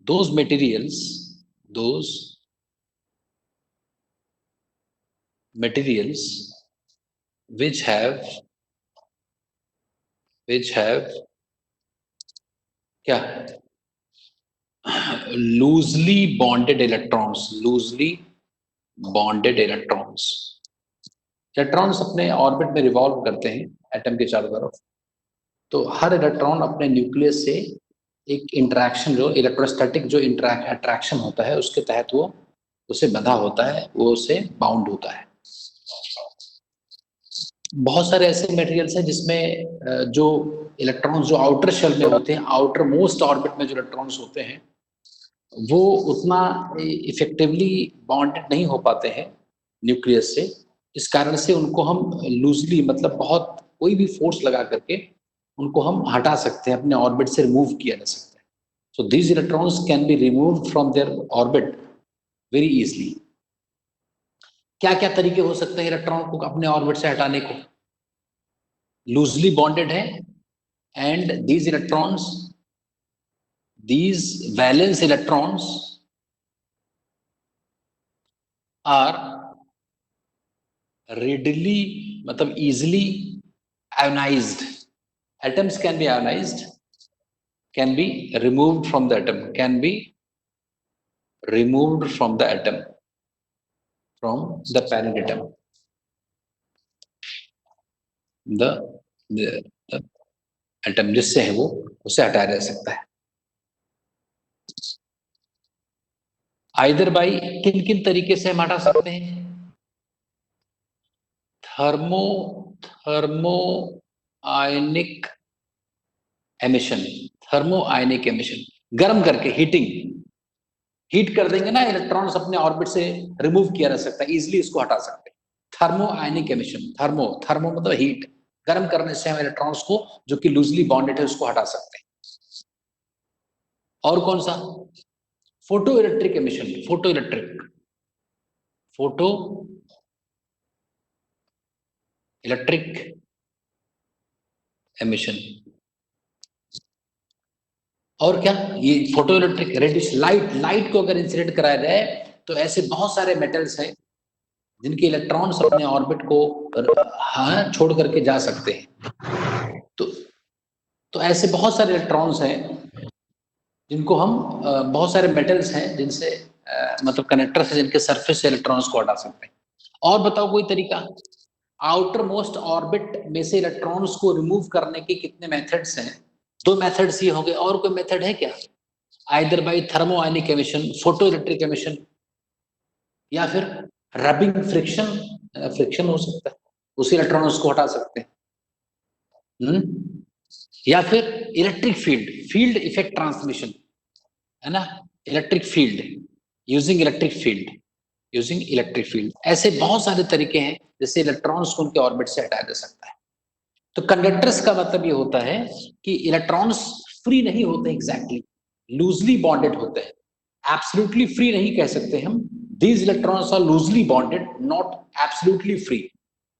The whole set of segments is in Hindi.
those materials which have क्या loosely bonded electrons इलेक्ट्रॉन्स अपने ऑर्बिट में रिवॉल्व करते हैं एटम के चारों तरफ। तो हर इलेक्ट्रॉन अपने न्यूक्लियस से एक इंटरेक्शन, जो इलेक्ट्रोस्टैटिक जो अट्रैक्शन होता है उसके तहत वो उसे बंधा होता है, वो उसे बाउंड होता है। बहुत सारे ऐसे मटेरियल्स हैं जिसमें जो इलेक्ट्रॉन्स जो आउटर शेल में होते हैं, आउटर मोस्ट ऑर्बिट में जो इलेक्ट्रॉन्स होते हैं वो उतना इफेक्टिवली बॉन्डेड नहीं हो पाते हैं न्यूक्लियस से। इस कारण से उनको हम लूजली, मतलब बहुत कोई भी फोर्स लगा करके उनको हम हटा सकते हैं, अपने ऑर्बिट से रिमूव किया जा सकता है। So these electrons can be removed from their orbit very easily. क्या क्या तरीके हो सकते हैं इलेक्ट्रॉन को अपने ऑर्बिट से हटाने को? लूजली बॉन्डेड है and these valence electrons are readily, मतलब easily ionized. Atoms can be ionized, can be removed from the atom, from the parent atom. the atom जिससे है वो उसे हटाया जा सकता है। आइदर बाई, किन किन तरीके से हम हटा सकते हैं? थर्मो आयनिक एमिशन, गर्म करके हीट कर देंगे ना, इलेक्ट्रॉन्स अपने ऑर्बिट से रिमूव किया जा सकता है, इजीली इसको हटा सकते हैं। थर्मो आयनिक एमिशन, थर्मो मतलब हीट, गर्म करने से हम इलेक्ट्रॉन्स को जो कि लूजली बॉन्डेड है उसको हटा सकते हैं। और कौन सा? Photo electric emission, photo electric emission. और क्या? ये फोटो इलेक्ट्रिक रेडिश लाइट को अगर इंसिडेंट कराया जाए तो ऐसे बहुत सारे मेटल्स हैं जिनके इलेक्ट्रॉन्स अपने ऑर्बिट को छोड़ करके जा सकते हैं। तो ऐसे बहुत सारे इलेक्ट्रॉन्स हैं जिनको हम बहुत सारे मेटल्स हैं जिनसे मतलब कनेक्टर्स हैं जिनके सरफेस से इलेक्ट्रॉन्स को हटा सकते हैं। और बताओ कोई तरीका? आउटर मोस्ट ऑर्बिट में से इलेक्ट्रॉन्स को रिमूव करने के कितने मेथड्स हैं? 2 मेथड्स ही होंगे, और कोई मेथड है क्या? Either by thermo ionic emission, photo electric emission, या फिर रबिंग फ्रिक्शन हो सकता है, उसी इलेक्ट्रॉन्स को हटा सकते हैं। या फिर इलेक्ट्रिक फील्ड इफेक्ट ट्रांसमिशन, है ना, electric field using electric field. ऐसे बहुत सारे तरीके हैं जिससे इलेक्ट्रॉन्स को उनके ऑर्बिट से हटाया जा सकता है। तो कंडक्टर्स का मतलब ये होता है कि इलेक्ट्रॉन्स फ्री नहीं होते, एग्जैक्टली लूजली बॉन्डेड होते हैं। एब्सोल्युटली फ्री नहीं कह सकते हम, these electrons are loosely bonded, not absolutely free,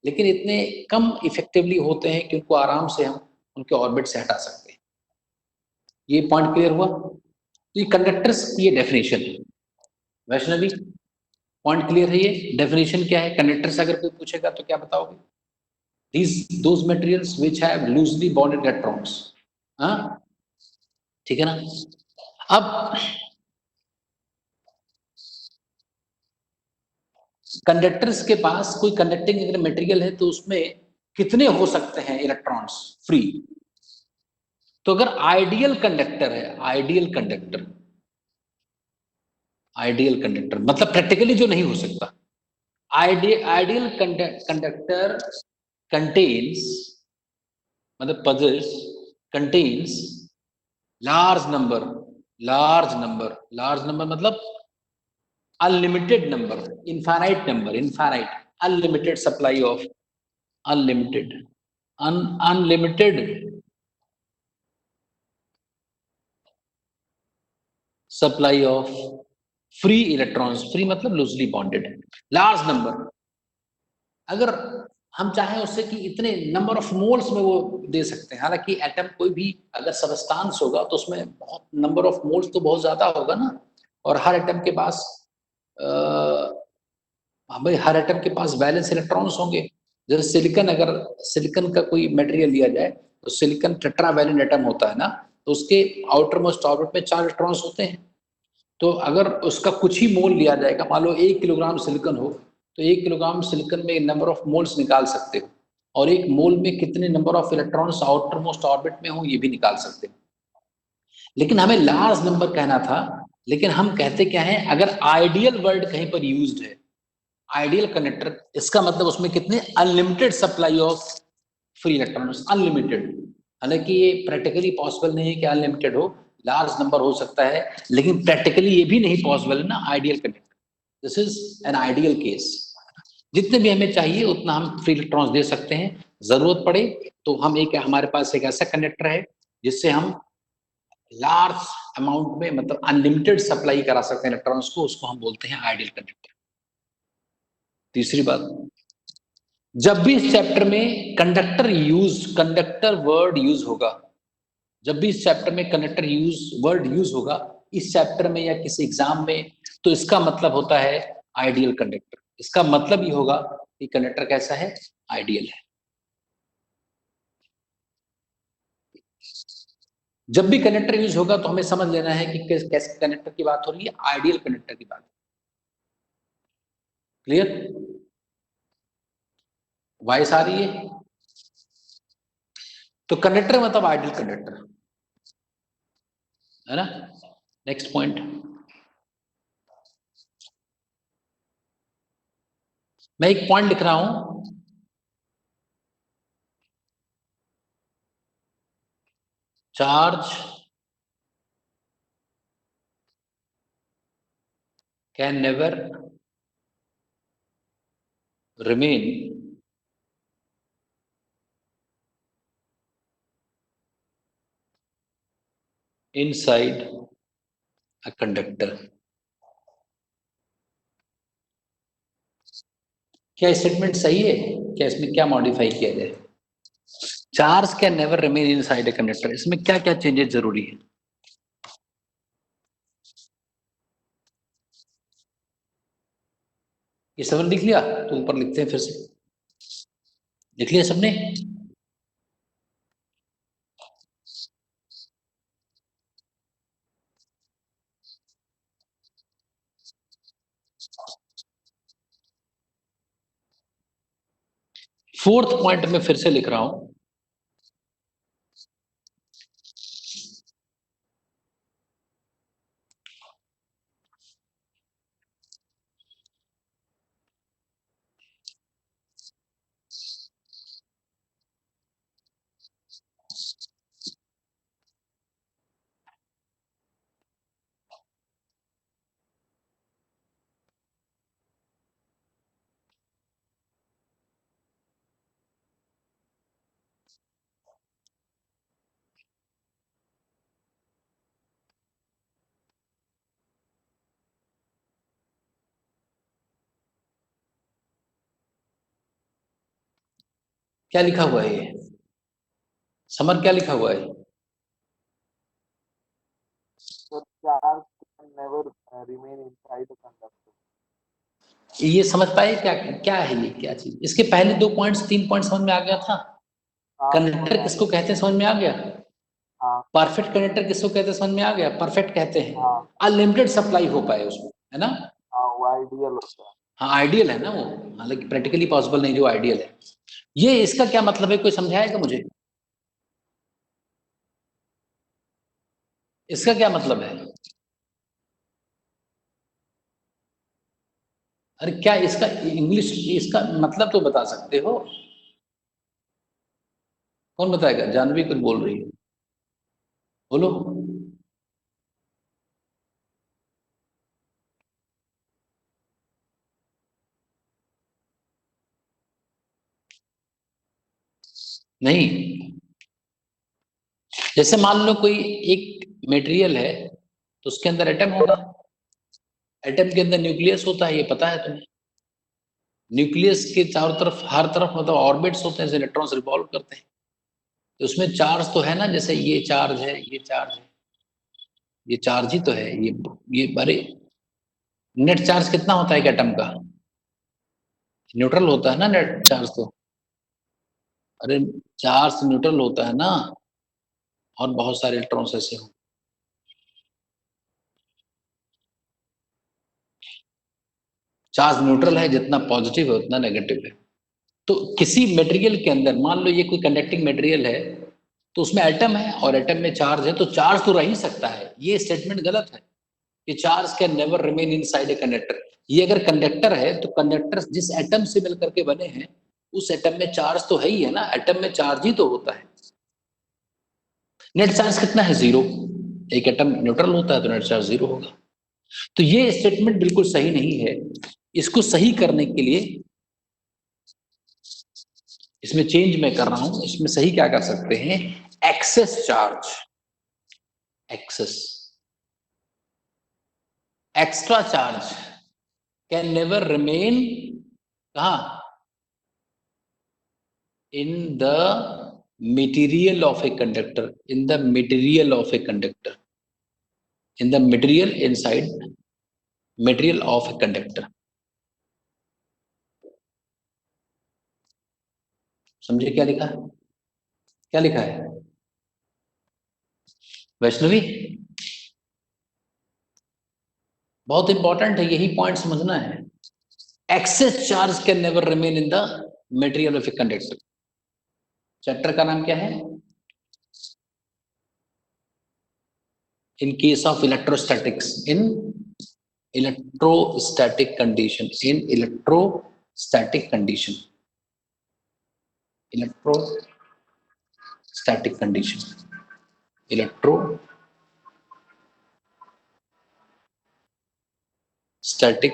लेकिन इतने कम इफेक्टिवली होते हैं कि उनको आराम से हम उनके ऑर्बिट से हटा सकते हैं। ये पॉइंट क्लियर हुआ? ये कंडक्टर्स की ये डेफिनेशन है। वैष्णवी, पॉइंट क्लियर है? ये डेफिनेशन क्या है कंडक्टर से? अगर कोई पूछेगा तो क्या बताओगे? those materials which have loosely bonded electrons, हाँ, ठीक है ना? अब कंडक्टर्स के पास कोई कंडक्टिंग अगर मटेरियल है तो उसमें कितने हो सकते हैं इलेक्ट्रॉन्स फ्री? तो अगर आइडियल कंडक्टर है, आइडियल कंडक्टर मतलब प्रैक्टिकली जो नहीं हो सकता, आइडियल कंडक्टर contains, मतलब possess, contains large number मतलब unlimited number, infinite unlimited supply of unlimited supply of free electrons, free मतलब loosely bonded, large number। अगर हम चाहें उससे कि इतने नंबर ऑफ मोल्स में वो दे सकते हैं। हालांकि एटम कोई भी अगर सबस्टांस होगा तो उसमें बहुत नंबर ऑफ मोल्स तो बहुत ज्यादा होगा ना, और हर एटम के पास भाई हर एटम के पास वैलेंस इलेक्ट्रॉन्स होंगे। जैसे सिलिकन, अगर सिलिकन का कोई मटेरियल लिया जाए तो सिलिकन टेट्रावैलेंट एटम होता है ना, तो उसके आउटर मोस्ट ऑर्बिट में 4 इलेक्ट्रॉन्स होते हैं। तो अगर उसका कुछ ही मोल लिया जाएगा, मान लो 1 किलोग्राम सिलिकन हो, तो 1 किलोग्राम सिलिकन में नंबर ऑफ मोल्स निकाल सकते हो, और एक मोल में कितने number of electrons outer most orbit में हो ये भी निकाल सकते हो। लेकिन हमें लार्ज नंबर कहना था, लेकिन हम कहते क्या है, अगर आइडियल वर्ड कहीं पर यूज्ड है, आइडियल कंडक्टर, इसका मतलब उसमें कितने unlimited supply of free electrons, unlimited. हालांकि ये प्रैक्टिकली पॉसिबल नहीं है कि अनलिमिटेड हो, लार्ज नंबर हो सकता है, लेकिन प्रैक्टिकली ये भी नहीं पॉसिबल है ना ideal conductor. This is an ideal case. जितने भी हमें चाहिए उतना हम फ्री इलेक्ट्रॉन्स दे सकते हैं। जरूरत पड़े तो हम एक, हमारे पास एक ऐसा कंडक्टर है जिससे हम लार्ज अमाउंट में, मतलब अनलिमिटेड सप्लाई करा सकते हैं इलेक्ट्रॉन्स को, उसको हम बोलते हैं आइडियल कंडक्टर। तीसरी बात, जब भी इस चैप्टर में कंडक्टर वर्ड यूज होगा, जब भी इस चैप्टर में कंडक्टर वर्ड यूज होगा, इस चैप्टर में या किसी एग्जाम में, तो इसका मतलब होता है आइडियल कंडक्टर। इसका मतलब ये होगा कि कंडक्टर कैसा है, आइडियल है। जब भी कंडक्टर यूज होगा तो हमें समझ लेना है कि कैसे कंडक्टर की बात हो रही है, आइडियल कंडक्टर की बात। क्लियर? वॉइस आ रही है? तो कंडक्टर मतलब आइडियल कंडक्टर है ना। नेक्स्ट पॉइंट, मैं एक पॉइंट लिख रहा हूं, charge can never remain inside a conductor. क्या स्टेटमेंट सही है? क्या इसमें क्या मॉडिफाई किया जाए? Charge can never remain inside a conductor, इसमें क्या क्या चेंजेस जरूरी है? ये सब लिख लिया तो ऊपर लिखते हैं फिर से, लिख लिया सबने? फोर्थ पॉइंट में फिर से लिख रहा हूं, क्या लिखा हुआ है ये, समर क्या लिखा हुआ है? Charge can never remain inside the conductor. ये समझ पाए क्या क्या है, ये क्या चीज? इसके पहले 2 पॉइंट्स 3 पॉइंट समझ में आ गया था। कंडक्टर किसको कहते हैं समझ में आ गया? परफेक्ट कंडक्टर किसको कहते हैं समझ में आ गया? परफेक्ट कहते हैं, अनलिमिटेड सप्लाई हो पाए उसमें, है ना। वो आइडियल होता है। हाँ आइडियल है ना वो, हालांकि प्रैक्टिकली पॉसिबल नहीं जो आइडियल है। ये इसका क्या मतलब है, कोई समझाएगा मुझे? इसका क्या मतलब है? अरे क्या इसका इंग्लिश, इसका मतलब तो बता सकते हो? कौन बताएगा? जानवी कुछ बोल रही है, बोलो। नहीं, जैसे मान लो कोई एक मटेरियल है तो उसके अंदर एटम होगा, एटम के अंदर न्यूक्लियस होता है, ये पता है तुम्हें? न्यूक्लियस के चारों तरफ, हर तरफ मतलब ऑर्बिट्स होते हैं, इलेक्ट्रॉन्स रिवॉल्व करते हैं, तो उसमें चार्ज तो है ना, जैसे ये चार्ज है, ये चार्ज है, ये चार्ज ही तो है, ये अरे नेट चार्ज कितना होता है एक एटम का? न्यूट्रल होता है ना नेट चार्ज तो। अरे चार्ज न्यूट्रल होता है ना, और बहुत सारे इलेक्ट्रॉन्स ऐसे हो। चार्ज न्यूट्रल है, जितना पॉजिटिव है उतना नेगेटिव है। तो किसी मटेरियल के अंदर मान लो ये कोई कंडक्टिंग मटेरियल है, तो उसमें एटम है और एटम में चार्ज है, तो चार्ज तो रह ही सकता है। ये स्टेटमेंट गलत है कि charge can never remain inside a conductor. ये अगर कंडक्टर है तो कंडक्टर जिस एटम से मिलकर के बने हैं उस एटम में चार्ज तो है ही है ना, एटम में चार्ज ही तो होता है। नेट चार्ज कितना है? जीरो। एक एटम न्यूट्रल होता है तो नेट चार्ज जीरो होगा। तो ये स्टेटमेंट बिल्कुल सही नहीं है। इसको सही करने के लिए इसमें चेंज मैं कर रहा हूं। इसमें सही क्या कर सकते हैं? Excess charge, excess, extra charge can never remain कहां? In the material of a conductor, in the material of a conductor, in the material inside material of a conductor। समझे क्या लिखा है? क्या लिखा है वैष्णवी? बहुत इंपॉर्टेंट है, यही पॉइंट समझना है। Excess charge can never remain in the material of a conductor. Chapter का नाम क्या है? In case of electrostatics, in electrostatic condition, in electrostatic condition, electrostatic condition, electrostatic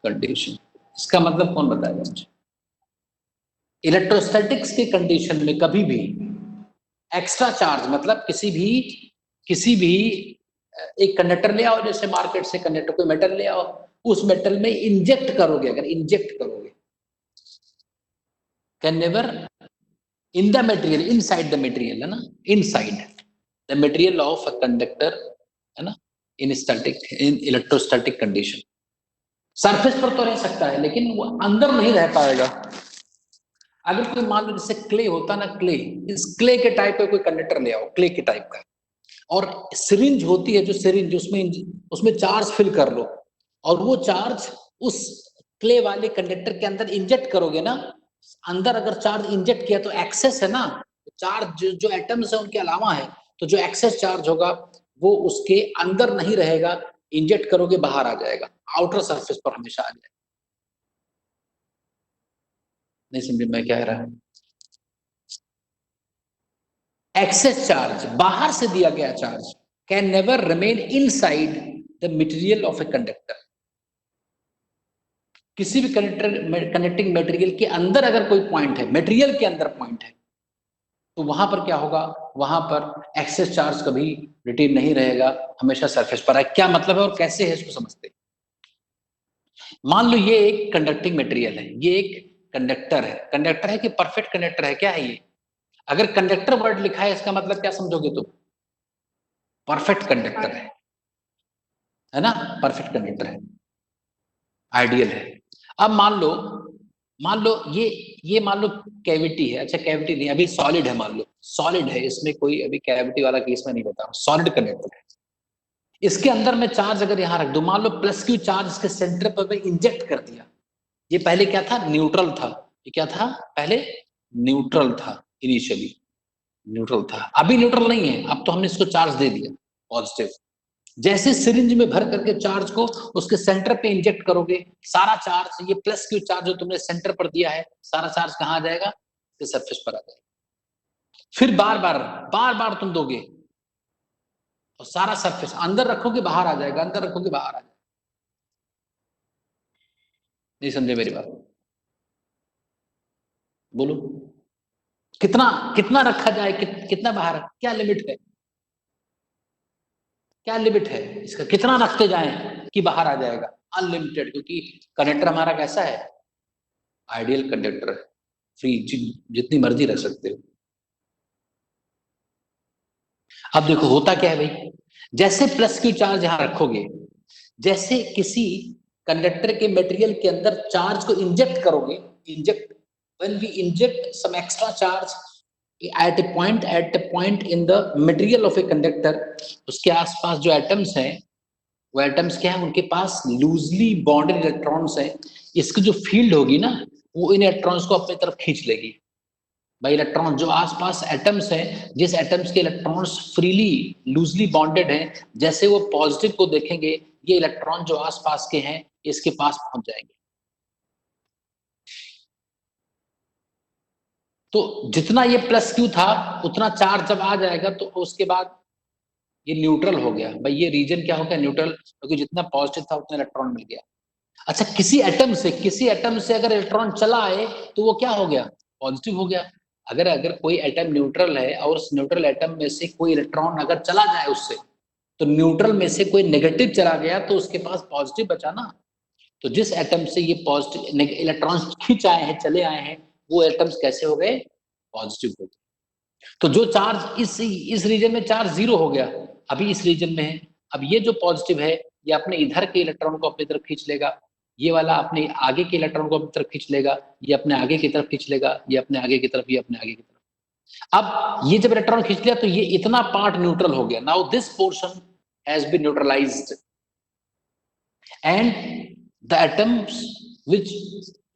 condition. इसका मतलब कौन बताएगा मुझे? इलेक्ट्रोस्टैटिक्स के कंडीशन में कभी भी एक्स्ट्रा चार्ज मतलब किसी भी एक कंडक्टर ले आओ, जैसे मार्केट से कंडक्टर कोई मेटल ले आओ, उस मेटल में इंजेक्ट करोगे, अगर इंजेक्ट करोगे, can never in the material, inside the material है ना, inside the material of a conductor है ना, इन स्टैटिक, इन इलेक्ट्रोस्टैटिक कंडीशन। सरफेस पर तो रह सकता है लेकिन वो अंदर नहीं रह पाएगा। अगर कोई मान लो जैसे क्ले होता ना, क्ले, इस क्ले के टाइप का कोई कंडक्टर ले आओ, क्ले के टाइप का, और सिरिंज होती है जो सिरिंज, उसमें उसमें चार्ज फिल कर लो, और वो चार्ज उस क्ले वाले कंडक्टर के अंदर इंजेक्ट करोगे ना, अंदर अगर चार्ज इंजेक्ट किया तो एक्सेस है ना, चार्ज जो एटम्स है उनके अलावा है, तो जो एक्सेस चार्ज होगा वो उसके अंदर नहीं रहेगा, इंजेक्ट करोगे बाहर आ जाएगा, आउटर सरफेस पर हमेशा आ जाएगा। नहीं समझे मैं क्या कह रहा हूं? एक्सेस चार्ज, बाहर से दिया गया charge, can never remain inside the material of a conductor. किसी भी कनेक्टिंग मटेरियल के अंदर अगर कोई पॉइंट है, मटेरियल के अंदर पॉइंट है, तो वहां पर क्या होगा? वहां पर एक्सेस चार्ज कभी रिटेन नहीं रहेगा, हमेशा सरफेस पर है। क्या मतलब है और कैसे है इसको समझते हैं। मान लो ये एक कंडक्टिंग मटेरियल है, ये एक कंडक्टर है। कंडक्टर है कि परफेक्ट कंडक्टर है? क्या है ये? अगर कंडक्टर वर्ड लिखा है इसका मतलब क्या समझोगे तुम? परफेक्ट कंडक्टर है ना, परफेक्ट कंडक्टर है, आइडियल है। अब मान लो ये मान लो कैविटी है, अच्छा कैविटी नहीं, अभी सॉलिड है, मान लो सॉलिड है, इसमें कोई अभी कैविटी वाला केस में नहीं बता, सॉलिड कंडक्टर है। इसके अंदर मैं चार्ज अगर यहां रख दूं, मान लो प्लस क्यू चार्ज इसके सेंटर पर मैं इंजेक्ट कर दिया, ये पहले क्या था? न्यूट्रल था। ये क्या था पहले? न्यूट्रल था, इनिशियली न्यूट्रल था, अभी न्यूट्रल नहीं है, अब तो हमने इसको चार्ज दे दिया पॉजिटिव। जैसे सिरिंज में भर करके चार्ज को उसके सेंटर पे इंजेक्ट करोगे, सारा चार्ज, ये प्लस क्यू चार्ज जो तुमने सेंटर पर दिया है, सारा चार्ज कहां आ जाएगा? सरफेस पर आ जाएगा। फिर बार बार तुम दोगे और सारा सरफेस, अंदर रखोगे बाहर आ जाएगा, अंदर रखोगे बाहर आ जाएगा। नहीं समझे मेरी बात? बोलो कितना कितना रखा जाए, कितना बाहर, क्या लिमिट है? क्या लिमिट है इसका, कितना रखते जाएं कि बाहर आ जाएगा? अनलिमिटेड, क्योंकि कंडक्टर हमारा कैसा है, आइडियल कंडक्टर, फ्री, जितनी मर्जी रख सकते हो। अब देखो होता क्या है भाई, जैसे प्लस क्यू चार्ज यहां रखोगे, जैसे किसी कंडक्टर के मटेरियल के अंदर चार्ज को इंजेक्ट करोगे, inject, when we inject some extra charge at a point in the material of a conductor, उसके आसपास जो एटम्स हैं, वो एटम्स क्या है, उनके पास लूजली बॉन्डेड इलेक्ट्रॉन्स हैं। इसकी जो फील्ड होगी ना, वो इन इलेक्ट्रॉन्स को अपनी तरफ खींच लेगी। भाई इलेक्ट्रॉन जो आसपास एटम्स हैं, जिस एटम्स के इलेक्ट्रॉन्स फ्रीली लूजली बॉन्डेड हैं, जैसे वो पॉजिटिव को देखेंगे, ये इलेक्ट्रॉन जो आसपास के हैं इसके पास पहुंच जाएंगे। तो जितना ये प्लस क्यू था, उतना चार्ज जब आ जाएगा तो उसके बाद ये न्यूट्रल हो गया। भाई ये रीजन क्या हो गया, न्यूट्रल, क्योंकि जितना पॉजिटिव था उतना इलेक्ट्रॉन मिल गया। अच्छा, किसी एटम से अगर इलेक्ट्रॉन चला आए तो वो क्या हो गया, पॉजिटिव हो गया। अगर अगर कोई एटम न्यूट्रल है और उस न्यूट्रल एटम में से कोई इलेक्ट्रॉन अगर चला जाए उससे, तो न्यूट्रल में से कोई नेगेटिव चला गया तो उसके पास पॉजिटिव बचा ना। तो जिस एटम से ये पॉजिटिव इलेक्ट्रॉन्स खींच आए हैं, चले आए हैं, वो एटम्स कैसे हो गए, पॉजिटिव हो गए। तो जो चार्ज इस रीजन में चार्ज जीरो हो गया, अभी इस रीजन में है, अब ये जो पॉजिटिव है ये अपने इधर के इलेक्ट्रॉन को अपनी तरफ खींच लेगा, ये वाला अपने आगे के इलेक्ट्रॉन को अपनी तरफ खींच लेगा, ये अपने आगे की तरफ खींच लेगा, ये अपने आगे की तरफ, ये अपने आगे की तरफ। अब ये जब इलेक्ट्रॉन खींच लिया तो ये इतना पार्ट न्यूट्रल हो गया। Now this portion has been neutralized and the atoms which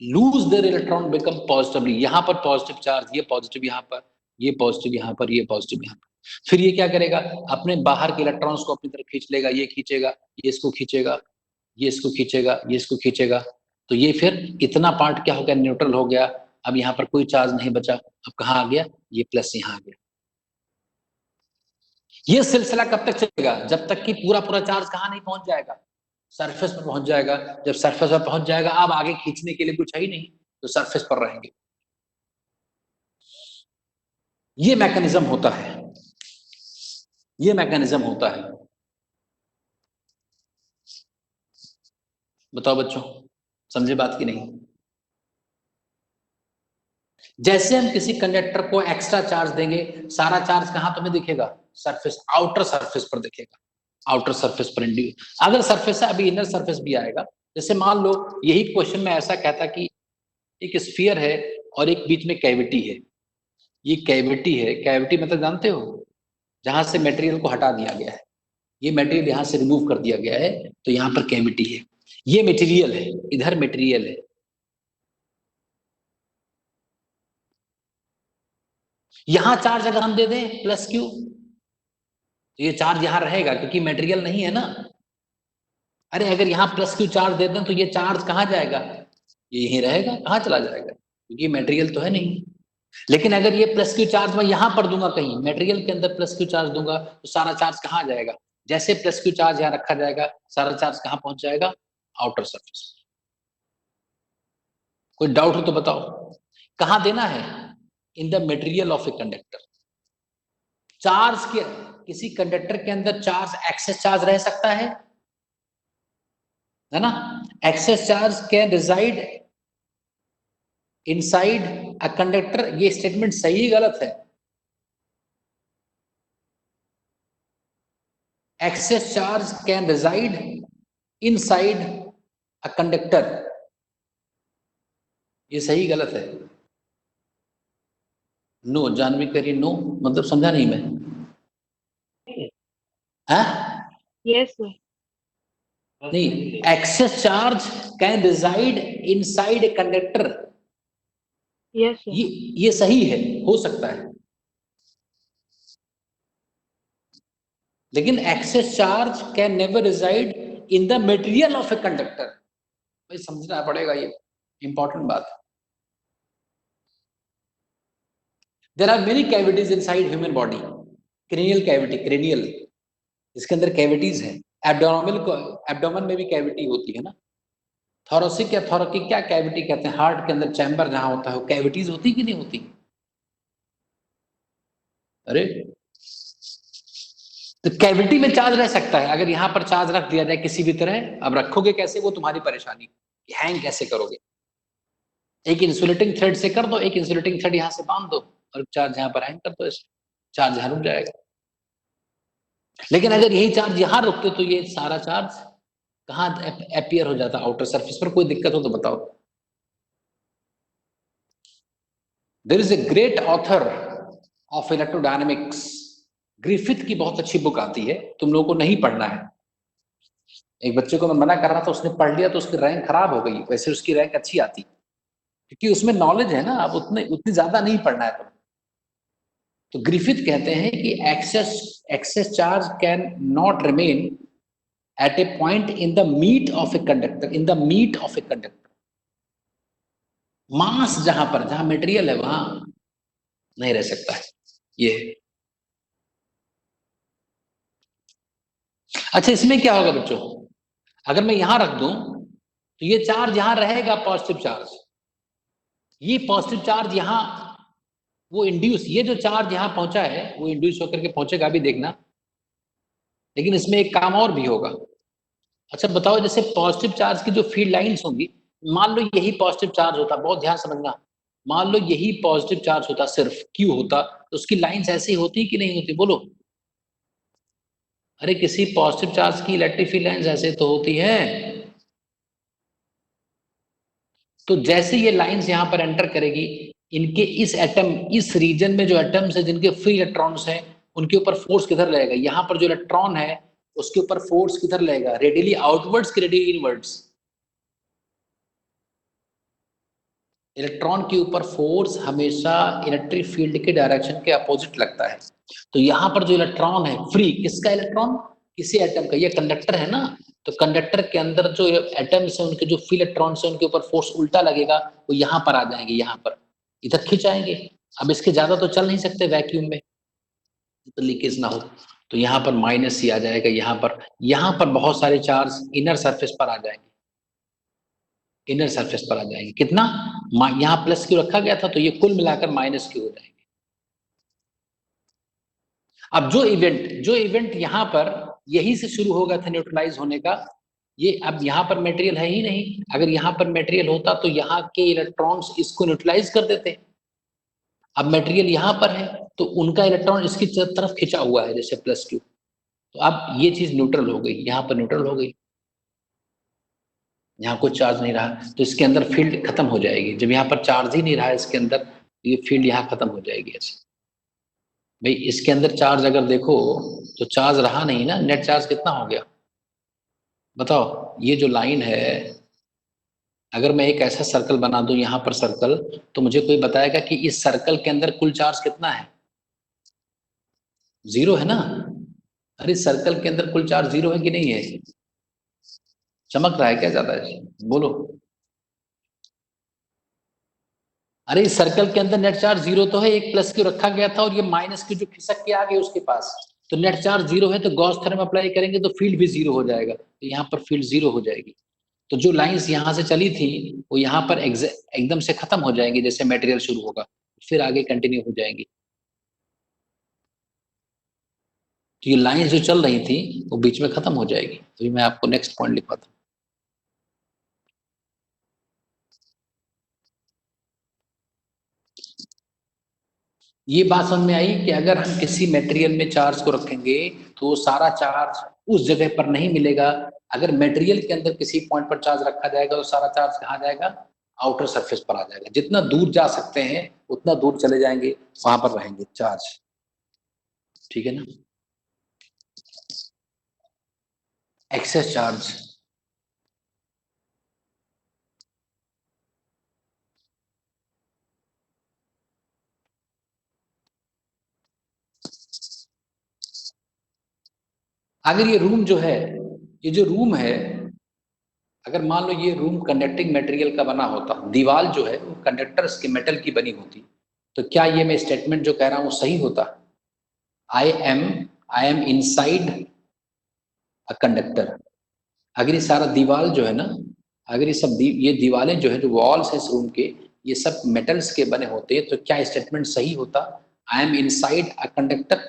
lose their electron become positively, यहां पर पॉजिटिव चार्ज, ये पॉजिटिव यहां पर, ये पॉजिटिव यहां पर, ये पॉजिटिव यहां पर। फिर ये क्या करेगा, अपने बाहर के इलेक्ट्रॉन्स को अपनी तरफ खींच लेगा, ये खींचेगा, ये इसको खींचेगा, ये इसको खींचेगा, ये इसको खींचेगा। तो ये फिर इतना पार्ट क्या हो गया, न्यूट्रल हो गया। अब यहाँ पर कोई चार्ज नहीं बचा। अब कहाँ आ गया, ये प्लस यहाँ आ गया। ये सिलसिला कब तक चलेगा, जब तक कि पूरा पूरा चार्ज कहाँ नहीं पहुंच जाएगा, सरफेस पर पहुंच जाएगा। जब सरफेस पर पहुंच जाएगा, अब आगे खींचने के लिए कुछ है ही नहीं, तो सरफेस पर रहेंगे। ये मैकेनिज्म होता है, ये मैकेनिज्म होता है। बताओ बच्चों, समझे बात की नहीं। जैसे हम किसी कंडक्टर को एक्स्ट्रा चार्ज देंगे, सारा चार्ज कहां तुम्हें दिखेगा, सरफेस, आउटर सरफेस पर दिखेगा, आउटर सरफेस पर। अगर सरफेस है, अभी इनर सरफेस भी आएगा। जैसे मान लो यही क्वेश्चन में ऐसा कहता कि एक स्फीयर है और एक बीच में कैविटी है। ये कैविटी है, कैविटी मतलब जानते हो, जहां से मटेरियल को हटा दिया गया है, ये मटेरियल यहां से रिमूव कर दिया गया है, तो यहाँ पर कैविटी है। ये मटेरियल है, इधर मटेरियल है। यहां चार्ज अगर हम दे दें प्लस क्यू, तो ये चार्ज यहां रहेगा क्योंकि मटेरियल नहीं है ना। अरे अगर यहाँ प्लस क्यू चार्ज दे दें तो ये चार्ज कहाँ जाएगा, ये यहीं रहेगा, कहाँ चला जाएगा, क्योंकि मटेरियल तो है नहीं। लेकिन अगर ये प्लस क्यू चार्ज मैं यहां पर दूंगा, कहीं मटेरियल के अंदर प्लस क्यू चार्ज दूंगा, तो सारा चार्ज कहाँ जाएगा, जैसे प्लस क्यू चार्ज यहाँ रखा जाएगा, सारा चार्ज कहाँ पहुंच जाएगा, आउटर सरफेस। कोई डाउट हो तो बताओ, कहाँ देना है, इन the material of a conductor. Charge के, किसी कंडक्टर के अंदर चार्ज, एक्सेस चार्ज रह सकता है ना। Excess charge can reside inside a conductor. ये स्टेटमेंट सही गलत है, excess charge can reside inside a conductor, ये सही गलत है। नो, जानवी करिए नो, मतलब समझा नहीं मैं। हाँ, यस सर। नहीं, excess charge can reside inside a conductor, yes sir. ये सही है, हो सकता है। लेकिन excess charge can never reside in the material of a conductor. भाई समझना पड़ेगा, ये इंपॉर्टेंट बात है। There are many cavities inside human body. Cranial cavity, cranial, इसके अंदर कैविटीज है। एब्डोमेन में भी कैविटी होती है ना। थोरेसिक या थोरेकिक क्या कैविटी कहते हैं, हार्ट के अंदर चैम्बर जहां होता है, वो कैविटीज होती कि नहीं होती। अरे तो कैविटी में चार्ज रह सकता है अगर यहां पर चार्ज रख दिया जाए किसी भी तरह। अब रखोगे कैसे, वो तुम्हारी परेशानी, हैंग कैसे करोगे। एक इंसुलेटिंग थ्रेड से कर दो, एक इंसुलेटिंग थ्रेड यहां से बांध दो और चार्ज यहां पर हैंग कर दो, ऐसे चार्ज यहां रुक जाएगा। लेकिन अगर यही चार्ज यहां रुकते तो ये सारा चार्ज कहां अपीयर हो जाता, आउटर सरफेस पर। कोई दिक्कत हो तो बताओ। There is a great author of electrodynamics, Griffith की बहुत अच्छी बुक आती है, तुम लोगों को नहीं पढ़ना है। एक बच्चे को मैं मना कर रहा था, उसने पढ़ लिया तो उसकी रैंक खराब हो गई, वैसे उसकी रैंक अच्छी आती क्योंकि उसमें नॉलेज है ना। अब उतनी ज्यादा नहीं पढ़ना है तो ग्रिफिथ कहते हैं कि excess charge can not remain at a point in the meat of a conductor, in the meat of a conductor, मास जहां पर, जहां मटेरियल है वहां नहीं रह सकता है ये। अच्छा, इसमें क्या होगा बच्चों, अगर मैं यहां रख दूं तो ये चार्ज यहां रहेगा, पॉजिटिव चार्ज। ये पॉजिटिव चार्ज यहां, वो इंड्यूस, ये जो चार्ज यहां पहुंचा है वो इंड्यूस होकर के पहुंचेगा भी, देखना। लेकिन इसमें एक काम और भी होगा। अच्छा बताओ, जैसे पॉजिटिव चार्ज की जो फील्ड लाइंस होंगी, मान लो यही पॉजिटिव चार्ज होता, बहुत ध्यान समझना, मान लो यही पॉजिटिव चार्ज होता, सिर्फ क्यू होता, तो उसकी लाइंस ऐसी होती कि नहीं होती, बोलो। अरे किसी पॉजिटिव चार्ज की इलेक्ट्रिक फील्ड लाइंस ऐसे तो होती है। तो जैसे ये लाइंस यहां पर एंटर करेगी, इनके इस एटम, इस रीजन में जो एटम्स है जिनके फ्री इलेक्ट्रॉन्स हैं, उनके ऊपर फोर्स किधर लगेगा, यहां पर जो इलेक्ट्रॉन है उसके ऊपर फोर्स किधर लगेगा, रेडियली आउटवर्ड्स कि रेडियली इनवर्ड्स। इलेक्ट्रॉन के ऊपर फोर्स हमेशा इलेक्ट्रिक फील्ड के डायरेक्शन के अपोजिट लगता है। तो यहां पर जो इलेक्ट्रॉन है फ्री, किसका इलेक्ट्रॉन, किसी एटम का, ये कंडक्टर है ना, तो कंडक्टर के अंदर जो एटम्स है उनके जो फ्री इलेक्ट्रॉन्स है उनके ऊपर फोर्स उल्टा लगेगा, वो यहां पर आ जाएंगे, यहां पर इधर खिंच आएंगे। अब इसके ज्यादा तो चल नहीं सकते वैक्यूम में, तो लीकेज ना हो। तो यहाँ पर माइनस सी आ जाएगा, यहाँ पर बहुत सारे चार्ज इनर सरफेस पर आ जाएंगे, इनर सरफेस पर आ जाएंगे। कितना, यहाँ प्लस क्यू रखा गया था तो ये कुल मिलाकर माइनस क्यू हो जाएंगे। अब जो इवेंट यहाँ पर यही से शुरू होगा था न्यूट्रलाइज होने का, ये अब यहाँ पर मटेरियल है ही नहीं। अगर यहाँ पर मटेरियल होता तो यहाँ के इलेक्ट्रॉन्स इसको न्यूट्रलाइज कर देते। अब मटेरियल यहाँ पर है तो उनका इलेक्ट्रॉन इसकी तरफ खिंचा हुआ है, जैसे प्लस क्यू। तो अब ये चीज न्यूट्रल हो गई, यहाँ पर न्यूट्रल हो गई, यहाँ कोई चार्ज नहीं रहा, तो इसके अंदर फील्ड खत्म हो जाएगी। जब यहाँ पर चार्ज ही नहीं रहा इसके अंदर, ये फील्ड यहाँ खत्म हो जाएगी ऐसे। भाई इसके अंदर चार्ज अगर देखो तो चार्ज रहा नहीं ना, नेट चार्ज कितना हो गया बताओ। ये जो लाइन है, अगर मैं एक ऐसा सर्कल बना दूं यहाँ पर सर्कल, तो मुझे कोई बताएगा कि इस सर्कल के अंदर कुल चार्ज कितना है, जीरो है ना। अरे सर्कल के अंदर कुल चार्ज जीरो है कि नहीं है, चमक रहा है क्या ज्यादा है, बोलो। अरे इस सर्कल के अंदर नेट चार्ज जीरो तो है, एक प्लस क्यू रखा गया था और ये माइनस क्यू जो खिसक के आ गई उसके पास, तो नेट चार्ज जीरो है, तो गॉस थ्योरम अप्लाई करेंगे तो फील्ड भी जीरो हो जाएगा, तो यहाँ पर फील्ड जीरो हो जाएगी। तो जो लाइंस यहाँ से चली थी वो यहाँ पर एकदम से खत्म हो जाएंगी, जैसे मटेरियल शुरू होगा फिर आगे कंटिन्यू हो जाएंगी। तो ये लाइंस जो चल रही थी वो बीच में खत्म हो जाएगी। अभी मैं आपको नेक्स्ट पॉइंट लिखवाता हूँ। ये बात समझ में आई कि अगर हम किसी मटेरियल में चार्ज को रखेंगे तो वो सारा चार्ज उस जगह पर नहीं मिलेगा। अगर मटेरियल के अंदर किसी पॉइंट पर चार्ज रखा जाएगा तो सारा चार्ज कहाँ जाएगा, आउटर सरफेस पर आ जाएगा। जितना दूर जा सकते हैं उतना दूर चले जाएंगे, वहां पर रहेंगे चार्ज, ठीक है ना। एक्सेस चार्ज, अगर ये रूम जो है, ये जो रूम है, अगर मान लो ये रूम कंडक्टिंग मटेरियल का बना होता, दीवार जो है वो कंडक्टर्स के मेटल की बनी होती, तो क्या ये मैं स्टेटमेंट जो कह रहा हूं वो सही होता। I am I am inside a conductor. अगर ये सारा दीवार जो है ना, अगर ये सब ये दीवारें जो है, जो वॉल्स है इस रूम के, ये सब मेटल्स के बने होते, तो क्या स्टेटमेंट सही होता, I am inside a conductor.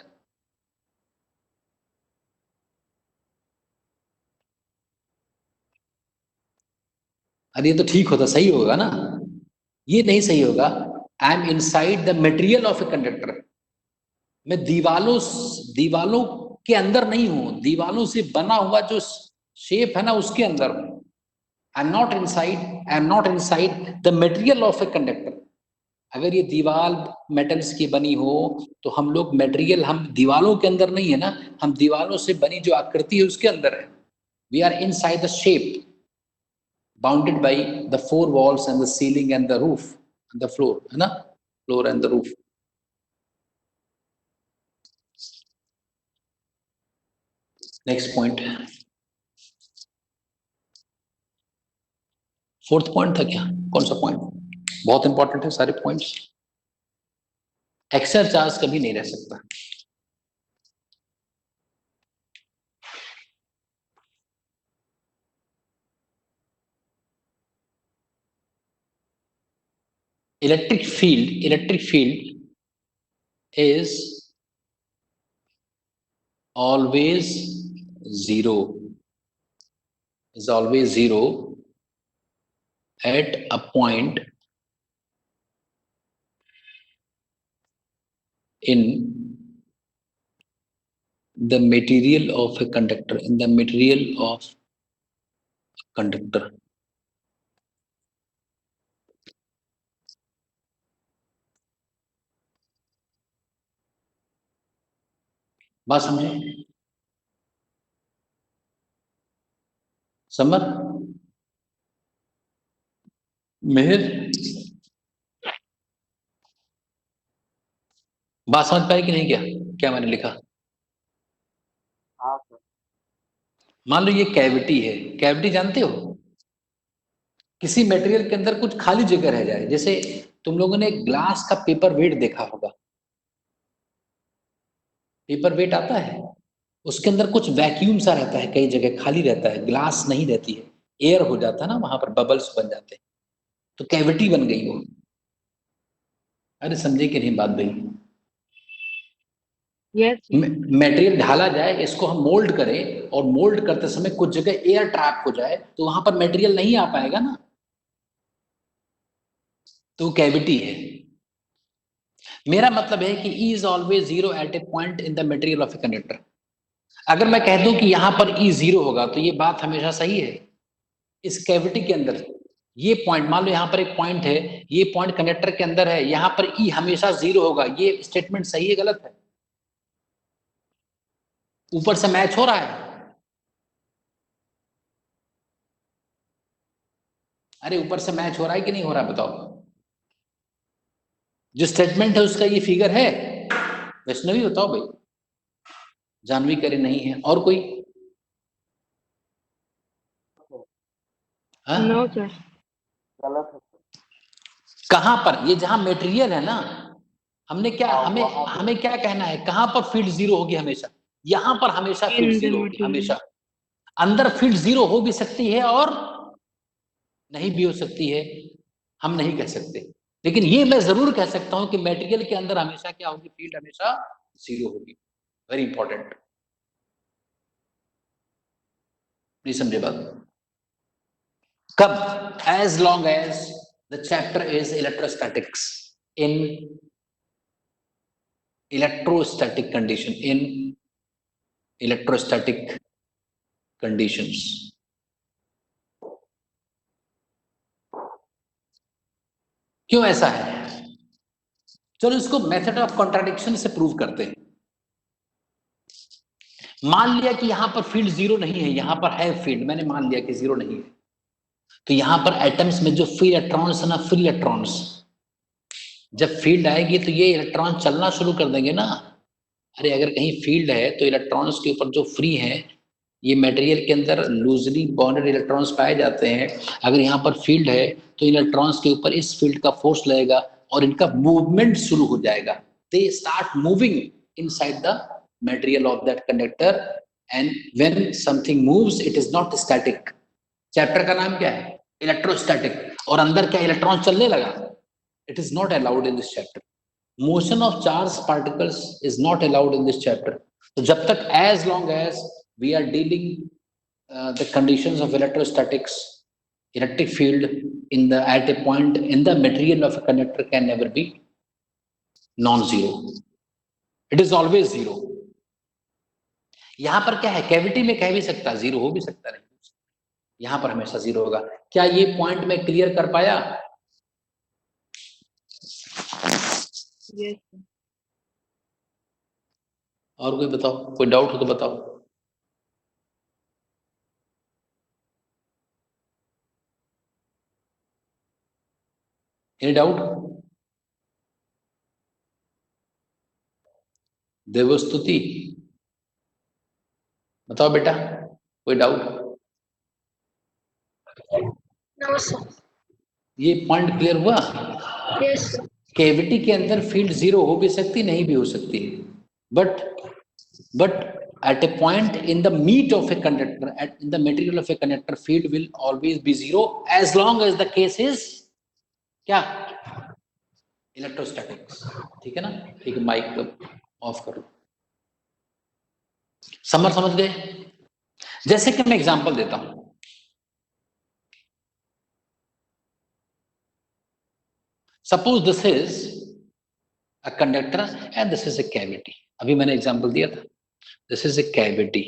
अरे ये तो ठीक होता, सही होगा ना, ये नहीं सही होगा। I am inside the material of a conductor, मैं दीवालों के अंदर नहीं हूं, दीवालों से बना हुआ जो शेप है ना उसके अंदर हूं। I am not inside the material of a conductor. अगर ये दीवाल मेटल्स की बनी हो तो हम लोग मटेरियल, हम दीवालों के अंदर नहीं है ना, हम दीवालों से बनी जो आकृति है उसके अंदर है। We are inside the shape bounded by the four walls and the ceiling and the roof and the floor, है ना, floor and the roof. Next point, fourth point था क्या, कौन सा पॉइंट? बहुत इंपॉर्टेंट है सारे पॉइंट्स, एक्स्ट्रा चार्ज कभी नहीं रह सकता। Electric field is always zero, is always zero at a point in the material of a conductor, in the material of conductor. बात समझे? समर, मेहर, बात समझ पाई कि नहीं? क्या क्या मैंने लिखा? मान लो ये कैविटी है, कैविटी जानते हो, किसी मटेरियल के अंदर कुछ खाली जगह रह जाए, जैसे तुम लोगों ने ग्लास का पेपर वेट देखा होगा, पेपर वेट आता है, उसके अंदर कुछ वैक्यूम सा रहता है, कई जगह खाली रहता है, ग्लास नहीं रहती है, एयर हो जाता है ना, वहां पर बबल्स बन जाते हैं, तो कैविटी बन गई वो। अरे समझे कि नहीं बात भाई? Yes, sir. मटेरियल ढाला जाए, इसको हम मोल्ड करें और मोल्ड करते समय कुछ जगह एयर ट्रैप हो जाए तो वहां पर मटेरियल नहीं आ पाएगा ना, तो कैविटी है। मेरा मतलब है कि E is always zero at a point in the material of a conductor. अगर मैं कह दूं कि यहां पर E जीरो होगा तो ये बात हमेशा सही है। इस कैविटी के अंदर ये पॉइंट, मान लो यहां पर एक पॉइंट है, ये पॉइंट कंडक्टर के अंदर है, यहां पर E हमेशा जीरो होगा, ये स्टेटमेंट सही है गलत है? ऊपर से मैच हो रहा है? अरे ऊपर से मैच हो रहा है कि नहीं हो रहा है बताओ? जो स्टेटमेंट है उसका ये फिगर है? वैष्णवी बताओ भाई, जानवी करे नहीं है, और कोई? No, sir. कहां पर? ये जहां मटेरियल है ना, हमने क्या, हमें क्या कहना है, कहां पर फील्ड जीरो होगी? हमेशा यहां पर हमेशा फील्ड In the जीरो होगी, material. हमेशा। अंदर फील्ड जीरो हो भी सकती है और नहीं भी हो सकती है, हम नहीं कह सकते, लेकिन ये मैं जरूर कह सकता हूं कि मटेरियल के अंदर हमेशा क्या होगी, फील्ड हमेशा जीरो होगी। वेरी इंपॉर्टेंट, नहीं समझे बात? कब? As long as the chapter is electrostatics, in electrostatic condition, in electrostatic conditions. क्यों ऐसा है? चलो इसको मेथड ऑफ कॉन्ट्राडिक्शन से प्रूव करते हैं। मान लिया कि यहां पर फील्ड जीरो नहीं है, यहां पर है फील्ड, मैंने मान लिया कि जीरो नहीं है, तो यहां पर एटम्स में जो फ्री इलेक्ट्रॉन्स है ना, फ्री इलेक्ट्रॉन्स, जब फील्ड आएगी तो ये इलेक्ट्रॉन चलना शुरू कर देंगे ना। अरे अगर कहीं फील्ड है तो इलेक्ट्रॉन्स के ऊपर जो फ्री है, ये मटेरियल के अंदर लूजली बॉन्डेड इलेक्ट्रॉन्स पाए जाते हैं, अगर यहाँ पर फील्ड है तो इलेक्ट्रॉन्स के ऊपर इस फील्ड का फोर्स लगेगा और इनका मूवमेंट शुरू हो जाएगा। They start moving inside the material of that conductor, and when something moves it is not static. Chapter का नाम क्या है? इलेक्ट्रोस्टैटिक। और अंदर क्या इलेक्ट्रॉन चलने लगा? It is not allowed in this chapter. Motion of charge particles is not allowed in this chapter. तो जब तक, as long as we are dealing the conditions of electrostatics, Electric field at a point in the material of a conductor can never be non-zero. It is always zero. यहां पर क्या है, कैविटी में कह भी सकता जीरो, हो भी सकता नहीं, यहां पर हमेशा जीरो होगा। क्या ये पॉइंट मैं क्लियर कर पाया? Yes, sir. और कोई बताओ, कोई डाउट हो तो बताओ। Any doubt? देवस्तुति बताओ बेटा, कोई डाउट? No sir. ये पॉइंट क्लियर हुआ? Yes sir. कैविटी के अंदर फील्ड जीरो हो भी सकती, नहीं भी हो सकती, but at a point in the meat of a conductor, in the material of a conductor, field will always be zero as long as the case is क्या, इलेक्ट्रोस्टैटिक्स। ठीक है ना? ठीक है, माइक ऑफ करो। समझ गए? जैसे कि मैं एग्जांपल देता हूं, suppose this is a conductor and this is a cavity. अभी मैंने एग्जांपल दिया था, this is a cavity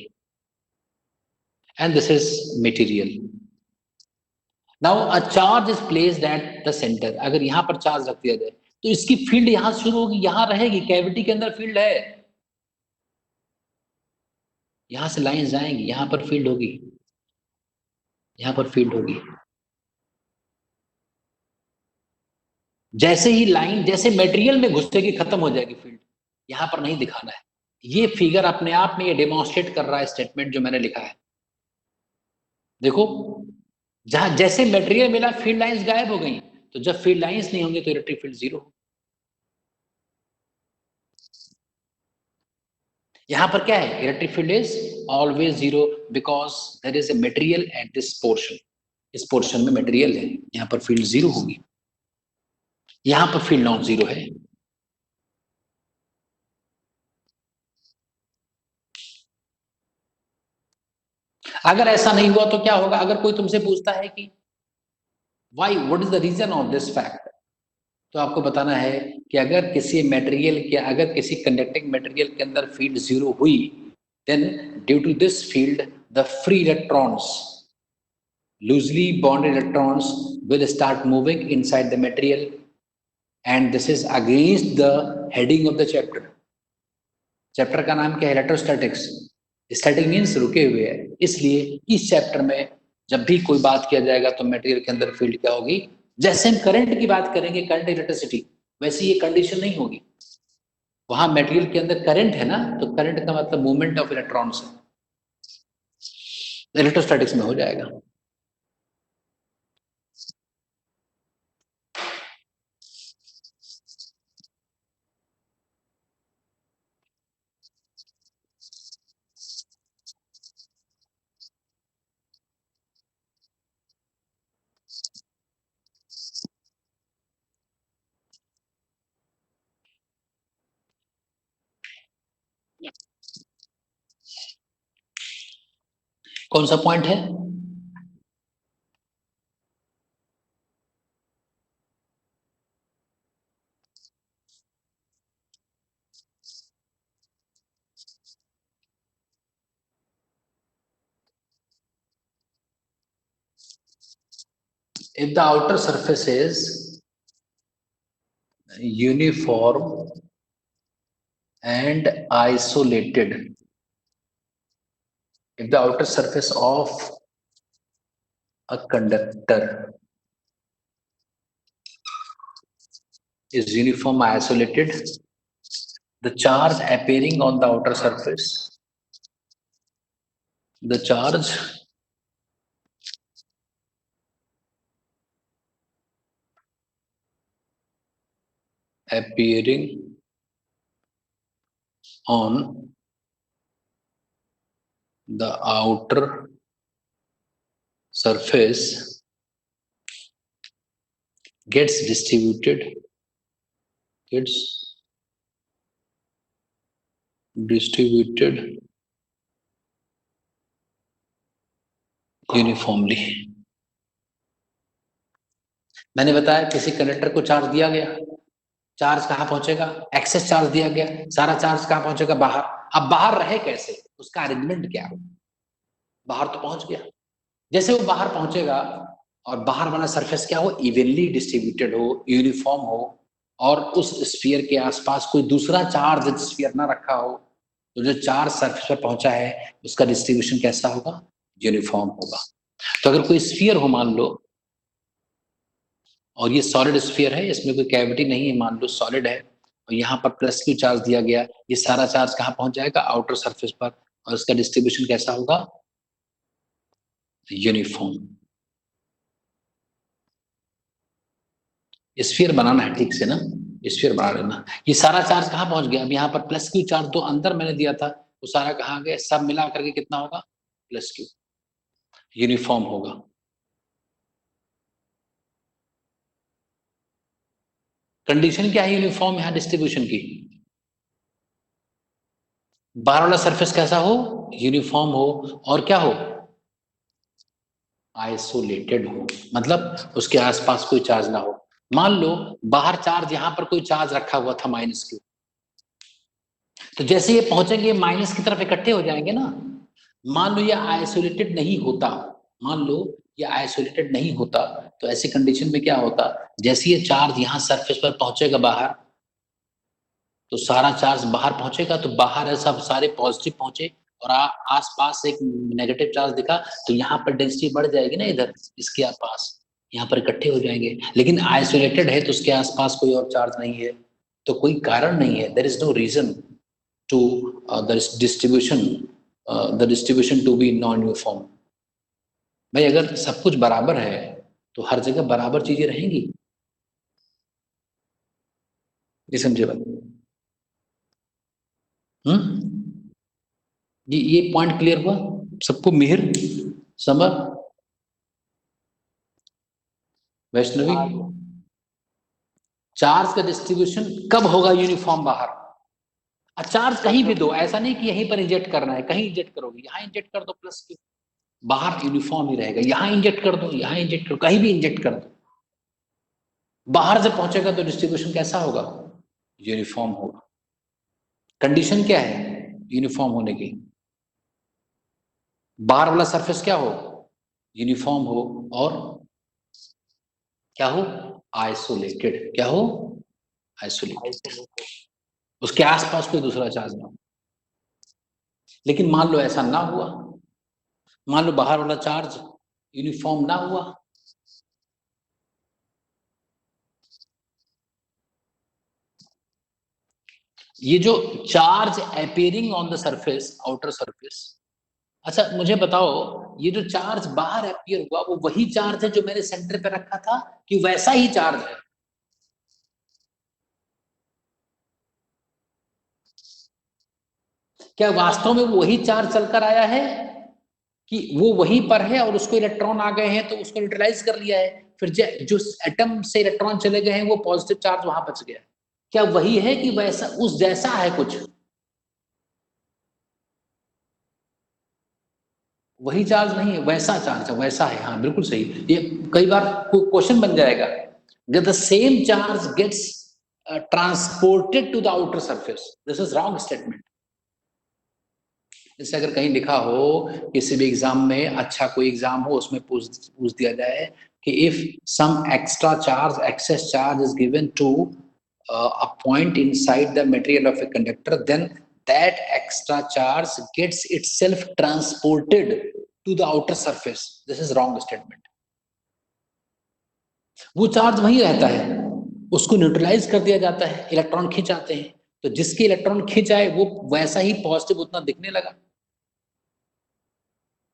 and this is material. Now a charge is placed at the center. अगर यहां पर चार्ज रख दिया जाए तो इसकी फील्ड यहां शुरू होगी, यहां रहेगी, कैविटी के अंदर फील्ड है, यहां से लाइन जाएंगी, यहां पर फील्ड होगी, यहां पर फील्ड होगी। जैसे ही लाइन, जैसे मटेरियल में घुसेगी, खत्म हो जाएगी फील्ड, यहां पर नहीं दिखाना है। ये फिगर अपने आप में ये डेमोन्स्ट्रेट कर रहा है स्टेटमेंट जो मैंने लिखा है। देखो, जहां जैसे मटेरियल मिला फील्ड लाइंस गायब हो गई, तो जब फील्ड लाइंस नहीं होंगे तो इलेक्ट्रिक फील्ड जीरो। यहां पर क्या है, electric field is always zero because there is a material at this portion. इस पोर्शन में मटेरियल है, यहां पर फील्ड जीरो होगी, यहां पर फील्ड नॉन जीरो है। अगर ऐसा नहीं हुआ तो क्या होगा? अगर कोई तुमसे पूछता है कि why, what is the reason of this fact, तो आपको बताना है कि अगर किसी मटेरियल के, अगर किसी कंडक्टिंग मटेरियल के अंदर फील्ड जीरो हुई, then due to this field the free electrons, loosely bonded electrons will start moving inside the material, and this is against the heading of the chapter. Chapter का नाम क्या है? इलेक्ट्रोस्टैटिक्स। स्टैटिक मीन्स रुके हुए है, इसलिए इस चैप्टर में जब भी कोई बात किया जाएगा तो मटेरियल के अंदर फील्ड क्या होगी, जैसे हम करंट की बात करेंगे, करंट इलेक्ट्रिसिटी, वैसे ये कंडीशन नहीं होगी। वहां मटेरियल के अंदर करंट है ना, तो करंट का मतलब मूवमेंट ऑफ इलेक्ट्रॉन्स है, इलेक्ट्रोस्टैटिक्स में हो जाएगा। कौन सा पॉइंट है? If the outer surface is uniform and isolated, if the outer surface of a conductor is uniform isolated, the charge appearing on the outer surface, the charge appearing on the outer surface gets distributed uniformly. मैंने बताया किसी कंडक्टर को चार्ज दिया गया, चार्ज कहाँ पहुंचेगा, एक्सेस चार्ज दिया गया, सारा चार्ज कहाँ पहुंचेगा, बाहर। अब बाहर रहे कैसे, उसका अरेंजमेंट क्या हो, बाहर तो पहुंच गया। जैसे वो बाहर पहुंचेगा और बाहर वाला सरफेस क्या हो, इवनली डिस्ट्रीब्यूटेड हो, यूनिफॉर्म हो, और उस स्फीयर के आसपास कोई दूसरा चार्ज स्फीयर ना रखा हो, तो जो चार्ज सरफेस पर पहुंचा है उसका डिस्ट्रीब्यूशन कैसा होगा, यूनिफॉर्म होगा। तो अगर कोई स्फीयर हो मान लो, और ये सॉलिड स्फीयर है, इसमें कोई कैविटी नहीं है, मान लो सॉलिड है, और यहाँ पर प्लस क्यू चार्ज दिया गया, ये सारा चार्ज कहाँ पहुंच जाएगा, आउटर सरफेस पर, और इसका डिस्ट्रीब्यूशन कैसा होगा, यूनिफॉर्म। स्फीयर बनाना है ठीक से ना, स्फीयर बना लेना। ये सारा चार्ज कहाँ पहुंच गया, अब यहाँ पर प्लस क्यू चार्ज तो अंदर मैंने दिया था, वो सारा कहाँ गया, सब मिला करके कितना होगा, प्लस क्यू, यूनिफॉर्म होगा। कंडीशन क्या है यूनिफॉर्म यहाँ डिस्ट्रीब्यूशन की, बाहर वाला सरफेस कैसा हो, यूनिफॉर्म हो, और क्या हो, आइसोलेटेड हो, मतलब उसके आसपास कोई चार्ज ना हो। मान लो बाहर चार्ज, यहां पर कोई चार्ज रखा हुआ था माइनस क्यू, तो जैसे ये पहुंचेंगे माइनस की तरफ इकट्ठे हो जाएंगे ना। मान लो ये आइसोलेटेड नहीं होता, मान लो ये आइसोलेटेड नहीं होता, तो ऐसी कंडीशन में क्या होता, जैसे ये चार्ज यहाँ सरफेस पर पहुंचेगा बाहर, तो सारा चार्ज बाहर पहुंचेगा, तो बाहर है सब सारे पॉजिटिव पहुंचे, और आसपास एक नेगेटिव चार्ज दिखा, तो यहाँ पर डेंसिटी बढ़ जाएगी ना, इधर इसके पास, यहाँ पर इकट्ठे हो जाएंगे। लेकिन आइसोलेटेड है तो उसके आसपास कोई और चार्ज नहीं है, तो कोई कारण नहीं है, there is no reason to the distribution to be non uniform. भाई अगर सब कुछ बराबर है तो हर जगह बराबर चीजें रहेंगी, ये समझे बात। ये पॉइंट क्लियर हुआ सबको, मिहिर, समर, वैष्णवी। चार्ज का डिस्ट्रीब्यूशन कब होगा यूनिफॉर्म बाहर, चार्ज कहीं भी दो, ऐसा नहीं कि यहीं पर इंजेक्ट करना है, कहीं इंजेक्ट करोगे, यहाँ इंजेक्ट कर दो प्लस क्यू, बाहर यूनिफॉर्म ही रहेगा, यहाँ इंजेक्ट कर दो, यहाँ इंजेक्ट करो, कहीं भी इंजेक्ट कर दो, बाहर से पहुंचेगा तो डिस्ट्रीब्यूशन कैसा होगा, यूनिफॉर्म होगा। कंडीशन क्या है यूनिफॉर्म होने की, बाहर वाला सरफेस क्या हो, यूनिफॉर्म हो, और क्या हो, आइसोलेटेड, क्या हो, आइसोलेटेड, उसके आसपास कोई दूसरा चार्ज ना हो। लेकिन मान लो ऐसा ना हुआ, मान लो बाहर वाला चार्ज यूनिफॉर्म ना हुआ, ये जो charge appearing on the surface, outer surface, अच्छा मुझे बताओ, ये जो चार्ज बाहर अपियर हुआ वो वही चार्ज है जो मैंने सेंटर पे रखा था, कि वैसा ही चार्ज है, क्या वास्तव में वो वही चार्ज चलकर आया है, कि वो वहीं पर है और उसको इलेक्ट्रॉन आ गए हैं तो उसको न्यूट्रलाइज कर लिया है, फिर जो एटम से इलेक्ट्रॉन चले गए हैं वो पॉजिटिव चार्ज वहां बच गया, क्या वही है कि वैसा उस जैसा है कुछ, वही चार्ज नहीं है, वैसा चार्ज है, वैसा है, हाँ बिल्कुल सही। ये कई बार क्वेश्चन बन जाएगा, the same charge gets transported to the outer surface, this is wrong statement. जैसे अगर कहीं लिखा हो किसी भी एग्जाम में, अच्छा कोई एग्जाम हो उसमें पूछ दिया जाए कि if some extra charge, excess charge is given to a point inside the material of a conductor, then that extra charge gets itself transported to the outer surface, this is wrong statement। वो चार्ज वही रहता है, उसको न्यूट्रलाइज कर दिया जाता है, इलेक्ट्रॉन खिंच आते हैं, तो जिसके इलेक्ट्रॉन खिंच आए वो वैसा ही पॉजिटिव उतना दिखने लगा,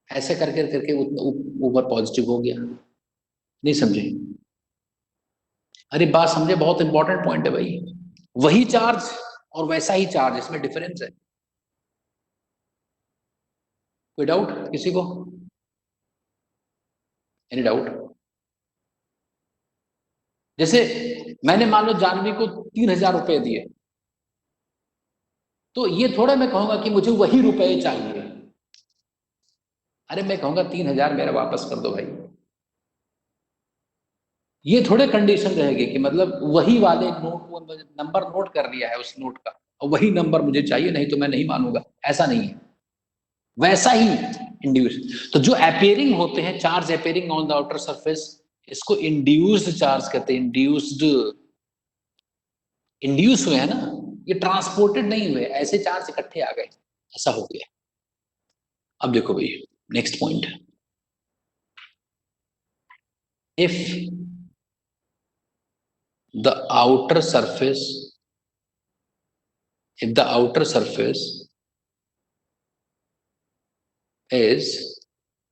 ऐसे करके करके ऊपर पॉजिटिव हो गया, नहीं समझे, अरे बात समझे, बहुत इंपॉर्टेंट पॉइंट है भाई, वही चार्ज और वैसा ही चार्ज, इसमें डिफरेंस है। कोई डाउट किसी को, एनी डाउट। जैसे मैंने मान लो जानवी को 3,000 रुपए दिए, तो ये थोड़ा मैं कहूंगा कि मुझे वही रुपए चाहिए, अरे मैं कहूंगा 3,000 मेरा वापस कर दो भाई, ये थोड़े कंडीशन रहेगी कि मतलब वही वाले नोट को नंबर नोट कर लिया है उस नोट का और वही नंबर मुझे चाहिए, नहीं तो मैं नहीं मानूंगा, ऐसा नहीं है। वैसा ही इंड्यूस, तो जो अपेयरिंग होते हैं, charge appearing on the outer surface, इसको इंड्यूस्ड चार्ज कहते हैं। इंड्यूस्ड, इंड्यूस हुए हैं ना, ये ट्रांसपोर्टेड नहीं हुए, ऐसे चार्ज इकट्ठे आ गए, ऐसा हो गया। अब देखो भाई, next point, if the outer surface, if the outer surface is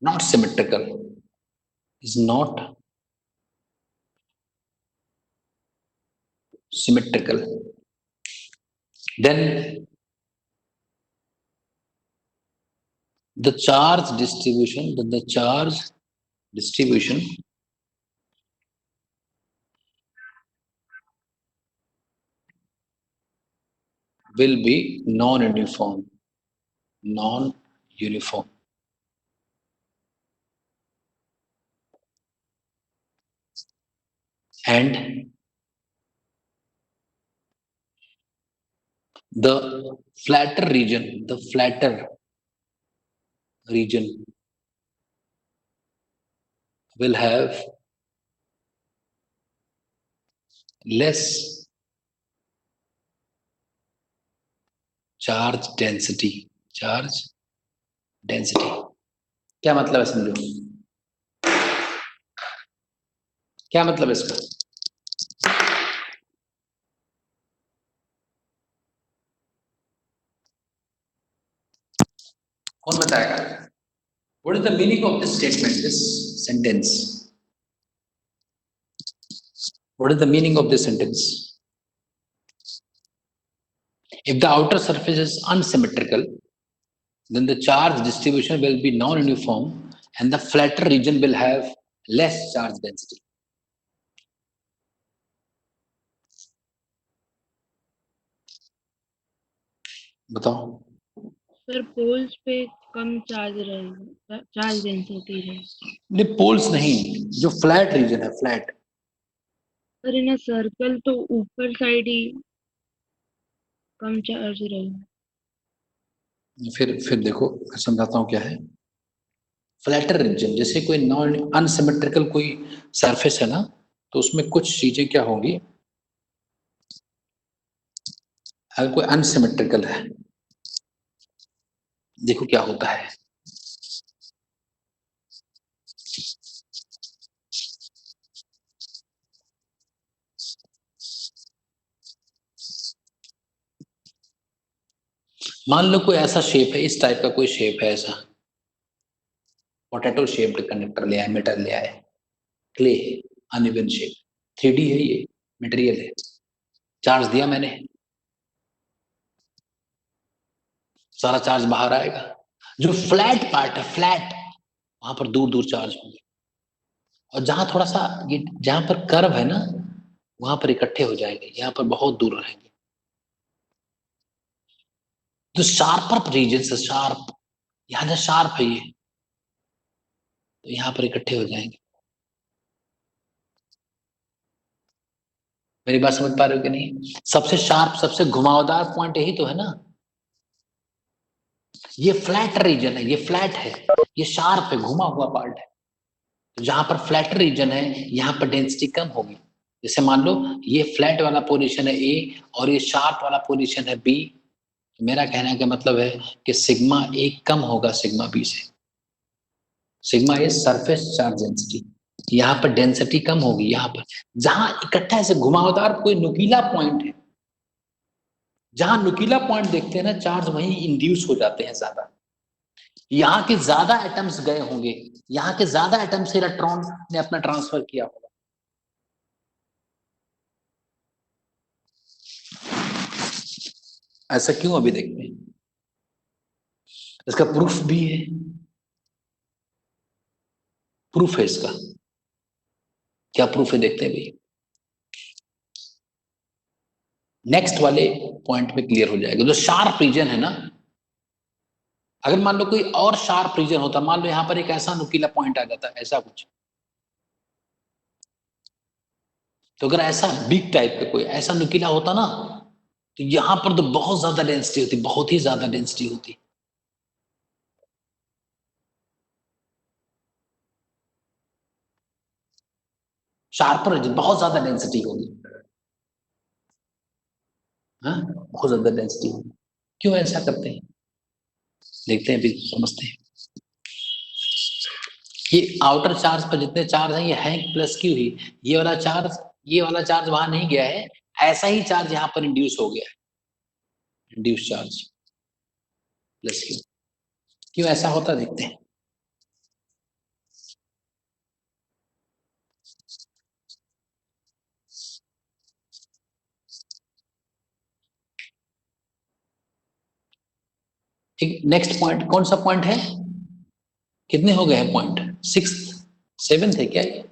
not symmetrical, is not symmetrical, then the charge distribution, the charge distribution will be non-uniform, non-uniform. And the flatter region, the flatter region will have less charge density. Charge density क्या मतलब है, समझो क्या मतलब है इसका? कौन बताएगा? What is the meaning of this statement, this sentence? What is the meaning of this sentence? If the outer surface is unsymmetrical, then the charge distribution will be non-uniform and the flatter region will have less charge density. बताओ। सर पोल्स पे कम चार्ज रहेगा, चार्ज डेंसिटी है। नहीं, पोल्स नहीं, जो फ्लैट रीजन है, फ्लैट। सर इन सर्कल तो ऊपर साइड ही कम चार्ज रहेगा। फिर देखो, मैं समझाता हूँ क्या है। फ्लैटर रीजन, जैसे कोई नॉन अनसिमेट्रिकल कोई सरफेस है ना, तो उसमें कुछ चीजें क्या होंगी, अगर कोई अनसिमेट्रिकल है, देखो क्या होता है। मान लो कोई ऐसा शेप है, इस टाइप का कोई शेप है, ऐसा पोटैटो शेप्ड कंडक्टर ले आए, मेटल ले आए, क्ले, अनइवन शेप, 3D है, ये मटेरियल है, चार्ज दिया मैंने, सारा चार्ज बाहर आएगा। जो फ्लैट पार्ट है, फ्लैट, वहां पर दूर दूर चार्ज होंगे, और जहां थोड़ा सा ये जहां पर कर्व है ना, वहां पर इकट्ठे हो जाएंगे, यहाँ पर बहुत दूर रहेंगे। जो शार्पर रीजन से, शार्प, यहाँ जो शार्प है ये, तो यहाँ पर इकट्ठे हो जाएंगे। मेरी बात समझ पा रहे हो कि नहीं? सबसे शार्प, सबसे घुमावदार पॉइंट यही तो है ना। ये फ्लैट रीजन है, ये फ्लैट है, ये शार्प है, घुमा हुआ पार्ट है। तो जहां पर फ्लैट रीजन है, यहाँ पर डेंसिटी कम होगी। जैसे मान लो ये फ्लैट वाला पोजीशन है ए और ये शार्प वाला पोजीशन है बी, मेरा कहने का मतलब है कि सिग्मा ए कम होगा सिग्मा बी से। Sigma a surface charge density, यहाँ पर डेंसिटी कम होगी। यहाँ पर जहां इकट्ठा ऐसे घुमावदार कोई नुकीला पॉइंट है, जहां नुकीला पॉइंट देखते हैं ना, चार्ज वहीं इंड्यूस हो जाते हैं ज्यादा। यहाँ के ज्यादा एटम्स गए होंगे, यहाँ के ज्यादा एटम से इलेक्ट्रॉन ने अपना ट्रांसफर किया होगा। ऐसा क्यों, अभी देखते हैं, इसका प्रूफ भी है, प्रूफ है इसका। क्या प्रूफ है, देखते हैं भाई, नेक्स्ट वाले पॉइंट में क्लियर हो जाएगा। जो शार्प रीजन है ना, अगर मान लो कोई और शार्प रीजन होता, मान लो यहां पर एक ऐसा नुकीला पॉइंट आ जाता, ऐसा कुछ, तो अगर ऐसा बिग टाइप का कोई ऐसा नुकीला होता ना, तो यहां पर तो बहुत ज्यादा डेंसिटी होती, बहुत ही ज्यादा डेंसिटी होती। शार्पर बहुत ज्यादा डेंसिटी होगी, हाँ बहुत ज्यादा डेंसिटी होगी। क्यों ऐसा करते हैं, देखते हैं, अभी समझते हैं। ये आउटर चार्ज पर जितने चार्ज हैं ये है प्लस क्यू ही, ये वाला चार्ज वहां नहीं गया है, ऐसा ही चार्ज यहाँ पर इंड्यूस हो गया है, इंड्यूस चार्ज प्लस क्यू। क्यों ऐसा होता देखते हैं। ठीक, नेक्स्ट पॉइंट कौन सा पॉइंट है, कितने हो गए हैं पॉइंट, 6th 7th है क्या ये।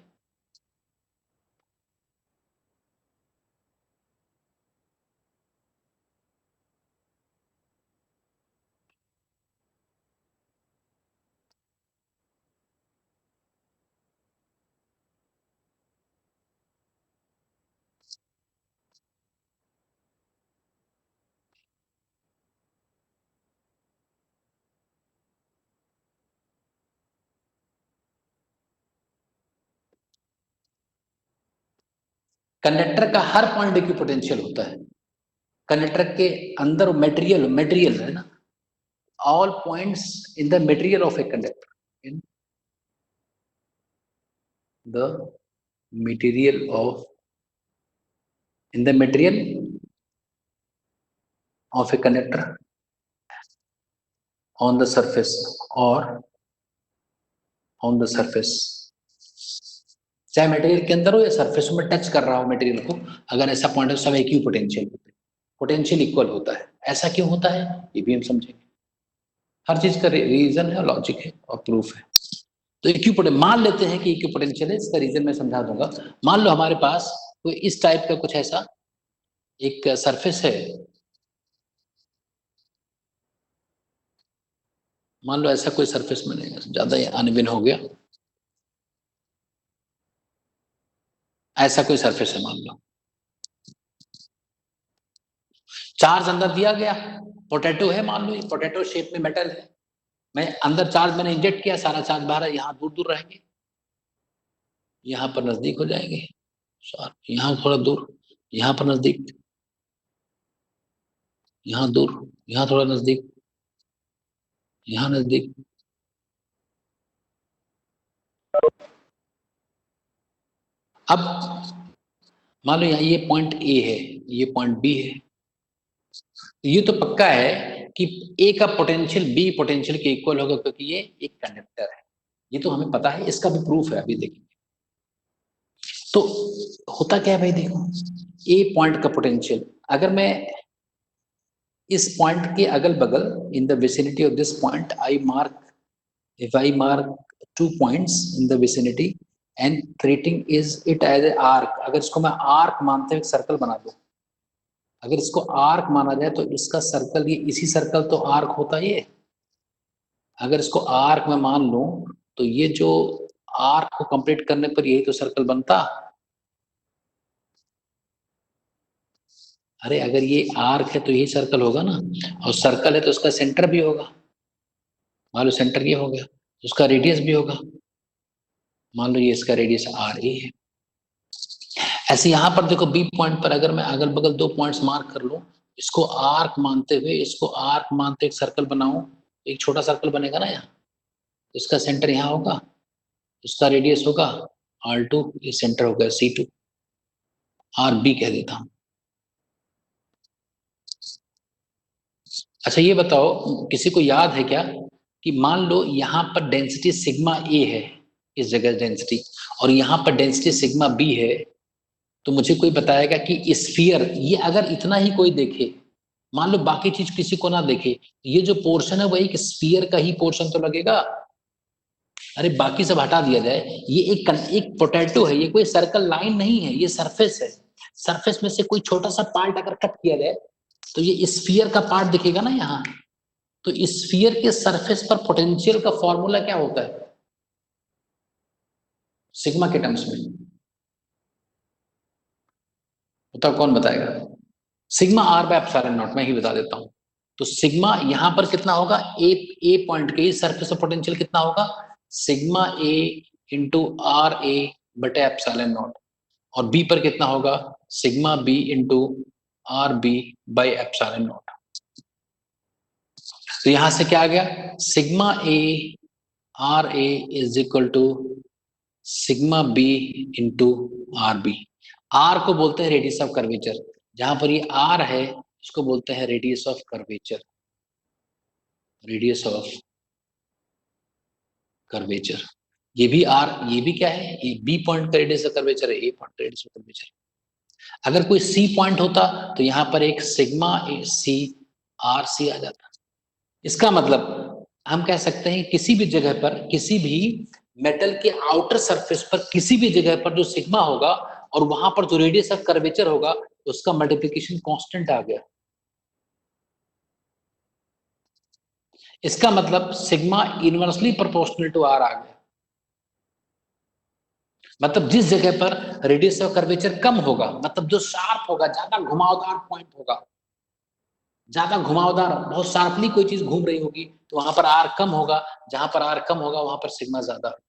कंडक्टर का हर पॉइंट इक्विपोटेंशियल होता है, कंडक्टर के अंदर मटेरियल है ना, all points in the material of a conductor, in the material of in the material of a conductor on the surface or on the surface, चाहे मटेरियल के अंदर हो या सरफेस में टच कर रहा हो मटेरियल को, अगर ऐसा पॉइंट है सब एक ही पोटेंशियल होता है, पोटेंशियल इक्वल होता है। ऐसा क्यों होता है ये भी हम समझेंगे, हर चीज का रीजन है, लॉजिक है और प्रूफ है। तो इक्विपोटेंशियल मान लेते हैं कि इक्विपोटेंशियल है, इसका रीजन मैं समझा दूंगा। मान लो हमारे पास कोई इस टाइप का कुछ ऐसा एक सरफेस है, मान लो ऐसा कोई सरफेस में ज्यादा अनविन हो गया, ऐसा कोई सरफेस है मान लो, चार्ज अंदर दिया गया, पोटैटो है मान लो, ये पोटैटो शेप में मेटल है, मैं अंदर चार्ज मैंने इंजेक्ट किया, सारा चार्ज बाहर है, यहाँ दूर दूर रहेंगे, यहाँ पर नजदीक हो जाएंगे, यहाँ थोड़ा दूर, यहाँ पर नजदीक, यहाँ दूर, यहाँ थोड़ा नजदीक, यहाँ नजदीक। अब मान लो यहाँ ये पॉइंट ए है, ये पॉइंट बी है, ये तो पक्का है कि ए का पोटेंशियल बी पोटेंशियल के इक्वल होगा, क्योंकि ये एक कंडक्टर है, ये तो हमें पता है, इसका भी प्रूफ है, अभी देखेंगे। तो होता क्या है भाई, देखो ए पॉइंट का पोटेंशियल, अगर मैं इस पॉइंट के अगल बगल in the vicinity of this point I mark, if I mark 2 points in the vicinity and treating is it as a arc, अगर इसको मैं आर्क मानते हुए एक सर्कल बना दूं, अगर इसको आर्क माना जाए तो इसका सर्कल, ये इसी सर्कल तो आर्क होता है ये, अगर इसको आर्क में मान लूं तो ये जो आर्क को कंप्लीट करने पर यही तो सर्कल बनता। अरे अगर ये आर्क है तो यही सर्कल होगा ना, और सर्कल है तो उसका सेंटर भी होगा, मान लो सेंटर ये हो गया, उसका रेडियस भी होगा, मान लो ये इसका रेडियस आर ए है। ऐसे यहाँ पर देखो बी पॉइंट पर अगर मैं अगल बगल 2 पॉइंट्स मार्क कर लूं, इसको आर्क मानते हुए, इसको आर्क मानते एक सर्कल बनाऊं, एक छोटा सर्कल बनेगा ना यहाँ, इसका सेंटर यहाँ होगा, इसका रेडियस होगा R2, ये सेंटर होगा C2, RB कह देता हूं। अच्छा ये बताओ, किसी को याद है क्या कि मान लो यहाँ पर डेंसिटी सिग्मा ए है, इस जगह डेंसिटी, और यहाँ पर डेंसिटी सिग्मा बी है, तो मुझे कोई बताएगा कि स्फीयर, ये अगर इतना ही कोई देखे, मान लो बाकी चीज किसी को ना देखे, ये जो पोर्शन है वही स्फीयर का ही पोर्शन तो लगेगा। अरे बाकी सब हटा दिया जाए, ये एक पोटैटो है, ये कोई सर्कल लाइन नहीं है, ये सरफेस है, सरफेस में से कोई छोटा सा पार्ट अगर कट किया जाए तो ये स्फीयर का पार्ट दिखेगा ना यहाँ, तो स्फीयर के सरफेस पर पोटेंशियल का फॉर्मूला क्या होता है सिग्मा के टर्म्स में, बताओ कौन बताएगा? Sigma R by epsilon naught, मैं ही बता देता हूं। तो सिग्मा यहां पर कितना होगा, ए पॉइंट के सरफेस ऑफ पोटेंशियल कितना होगा, sigma A into R A बटे एप्सिलॉन नॉट, और बी पर कितना होगा, sigma B into R B by epsilon naught. तो यहां से क्या आ गया, sigma A R A is equal to sigma B into R B. R को बोलते हैं रेडियस ऑफ कर्वेचर, जहां पर ये आर है इसको बोलते हैं radius of curvature, radius of curvature. ये भी आर, ये भी क्या है, ये बी पॉइंट का रेडियस ऑफ कर्वेचर है, ए पॉइंट का रेडियस ऑफ कर्वेचर। अगर कोई सी पॉइंट होता तो यहां पर एक सिग्मा सी आर सी आ जाता। इसका मतलब हम कह सकते हैं किसी भी जगह पर, किसी भी मेटल के आउटर सरफेस पर किसी भी जगह पर जो सिग्मा होगा और वहां पर जो रेडियस ऑफ कर्वेचर होगा उसका मल्टीप्लिकेशन कांस्टेंट आ गया। इसका मतलब sigma inversely proportional to R आ गया। मतलब जिस जगह पर रेडियस ऑफ कर्वेचर कम होगा, मतलब जो शार्प होगा, ज्यादा घुमावदार पॉइंट होगा, ज्यादा घुमावदार, बहुत शार्पली कोई चीज घूम रही होगी, तो वहां पर आर कम होगा, जहां पर आर कम होगा वहां पर सिग्मा ज्यादा।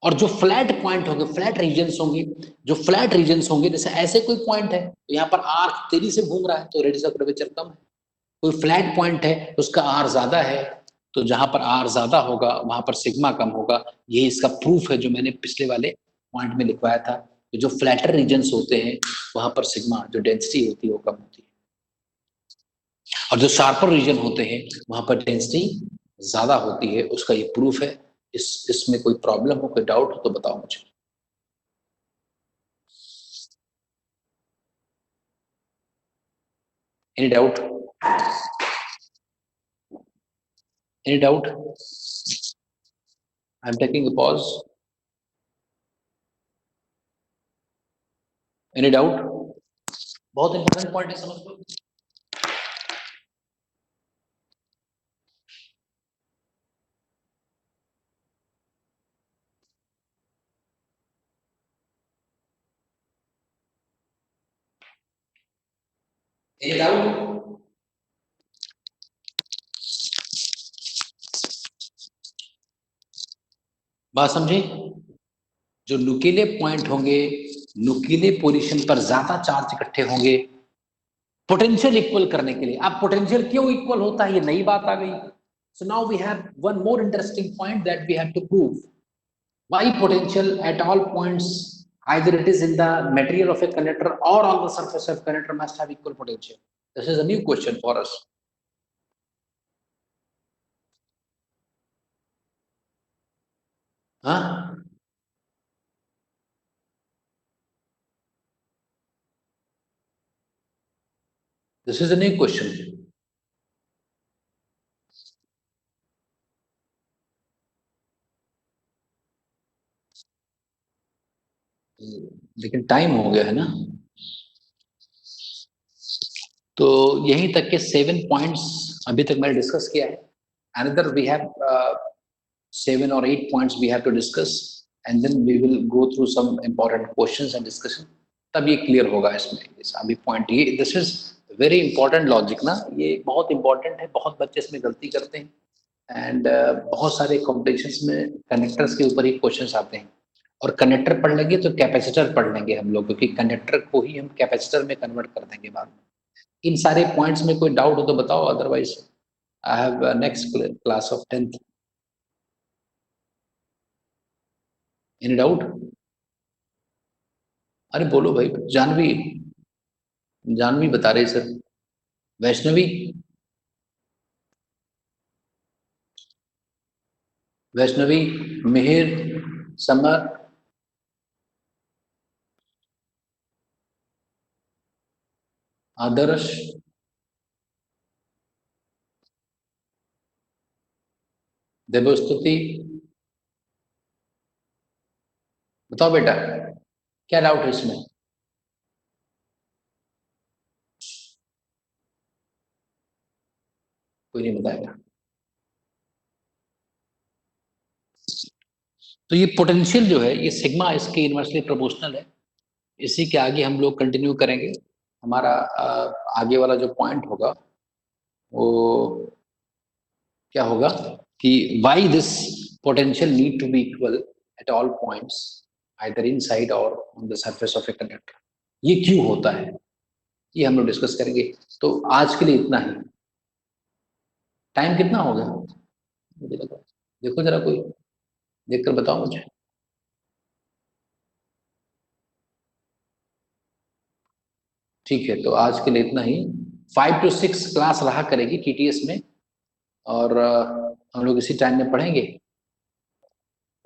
और जो फ्लैट पॉइंट होंगे, फ्लैट रीजन्स होंगे, जो फ्लैट रीजन्स होंगे, जैसे ऐसे कोई पॉइंट है तो यहाँ पर आर तेजी से घूम रहा है तो रेडियस ऑफ कर्वेचर कम है। कोई फ्लैट पॉइंट है उसका आर ज्यादा है, तो जहां पर आर ज्यादा होगा वहां पर सिग्मा कम होगा। ये इसका प्रूफ है जो मैंने पिछले वाले पॉइंट में लिखवाया था कि जो फ्लैटर रीजन्स होते हैं वहां पर सिग्मा जो डेंसिटी होती है वो कम होती है, और जो शार्पर रीजन होते हैं वहां पर डेंसिटी ज्यादा होती है। उसका ये प्रूफ है। इसमें कोई प्रॉब्लम हो, कोई डाउट हो तो बताओ मुझे। Any doubt? Any doubt? I'm taking a pause. Any doubt? बहुत इंपॉर्टेंट पॉइंट है, समझ लो। Any doubt? बात समझे? जो नुकीले पॉइंट होंगे, नुकीले पोजीशन पर ज्यादा चार्ज इकट्ठे होंगे पोटेंशियल इक्वल करने के लिए। अब पोटेंशियल क्यों इक्वल होता है, ये नई बात आ गई। So now we have one more interesting point that we have to prove. Why potential at all points, either it is in the material of a conductor or on the surface of conductor, must have equal potential? This is a new question for us. Huh? This is a new question. लेकिन टाइम हो गया है ना, तो यहीं तक के 7 पॉइंट्स अभी तक मैंने डिस्कस किया है। Another we have 7 or 8 points we have to discuss, and then we will go through some important questions and discussion. तब ये क्लियर होगा इसमें। अभी पॉइंट ये, this is very important logic ना, ये बहुत इंपॉर्टेंट है। बहुत बच्चे इसमें गलती करते हैं एंड बहुत सारे कॉम्पिटिशन्स में कनेक्टर्स के ऊपर ही क्वेश्चंस आते हैं, और कनेक्टर पढ़ लेंगे तो कैपेसिटर पढ़ लेंगे हम लोग, क्योंकि कनेक्टर को ही हम कैपेसिटर में कन्वर्ट कर देंगे बाद में। इन सारे पॉइंट्स में कोई डाउट हो तो बताओ, otherwise I have next class of 10th। Any doubt? अरे बोलो भाई। जानवी, जानवी बता रही सर। वैष्णवी, वैष्णवी, मिहिर, समर, आदर्श, देवस्तुति, बताओ बेटा क्या डाउट है इसमें? कोई नहीं बताएगा। तो ये पोटेंशियल जो है, ये सिग्मा इसके इनवर्सली प्रोपोर्शनल है। इसी के आगे हम लोग कंटिन्यू करेंगे। हमारा आगे वाला जो पॉइंट होगा वो क्या होगा कि why this potential need to be equal at all points either inside or on the surface of a conductor, ये क्यों होता है, ये हम लोग डिस्कस करेंगे। तो आज के लिए इतना ही। टाइम कितना हो गया मुझे लगा, देखो जरा कोई देखकर बताओ मुझे। ठीक है, तो आज के लिए इतना ही। 5 to 6 क्लास रहा करेगी टीटीएस में, और हम लोग इसी टाइम में पढ़ेंगे।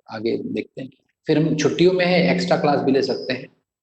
आगे देखते हैं, फिर हम छुट्टियों में है एक्स्ट्रा क्लास भी ले सकते हैं।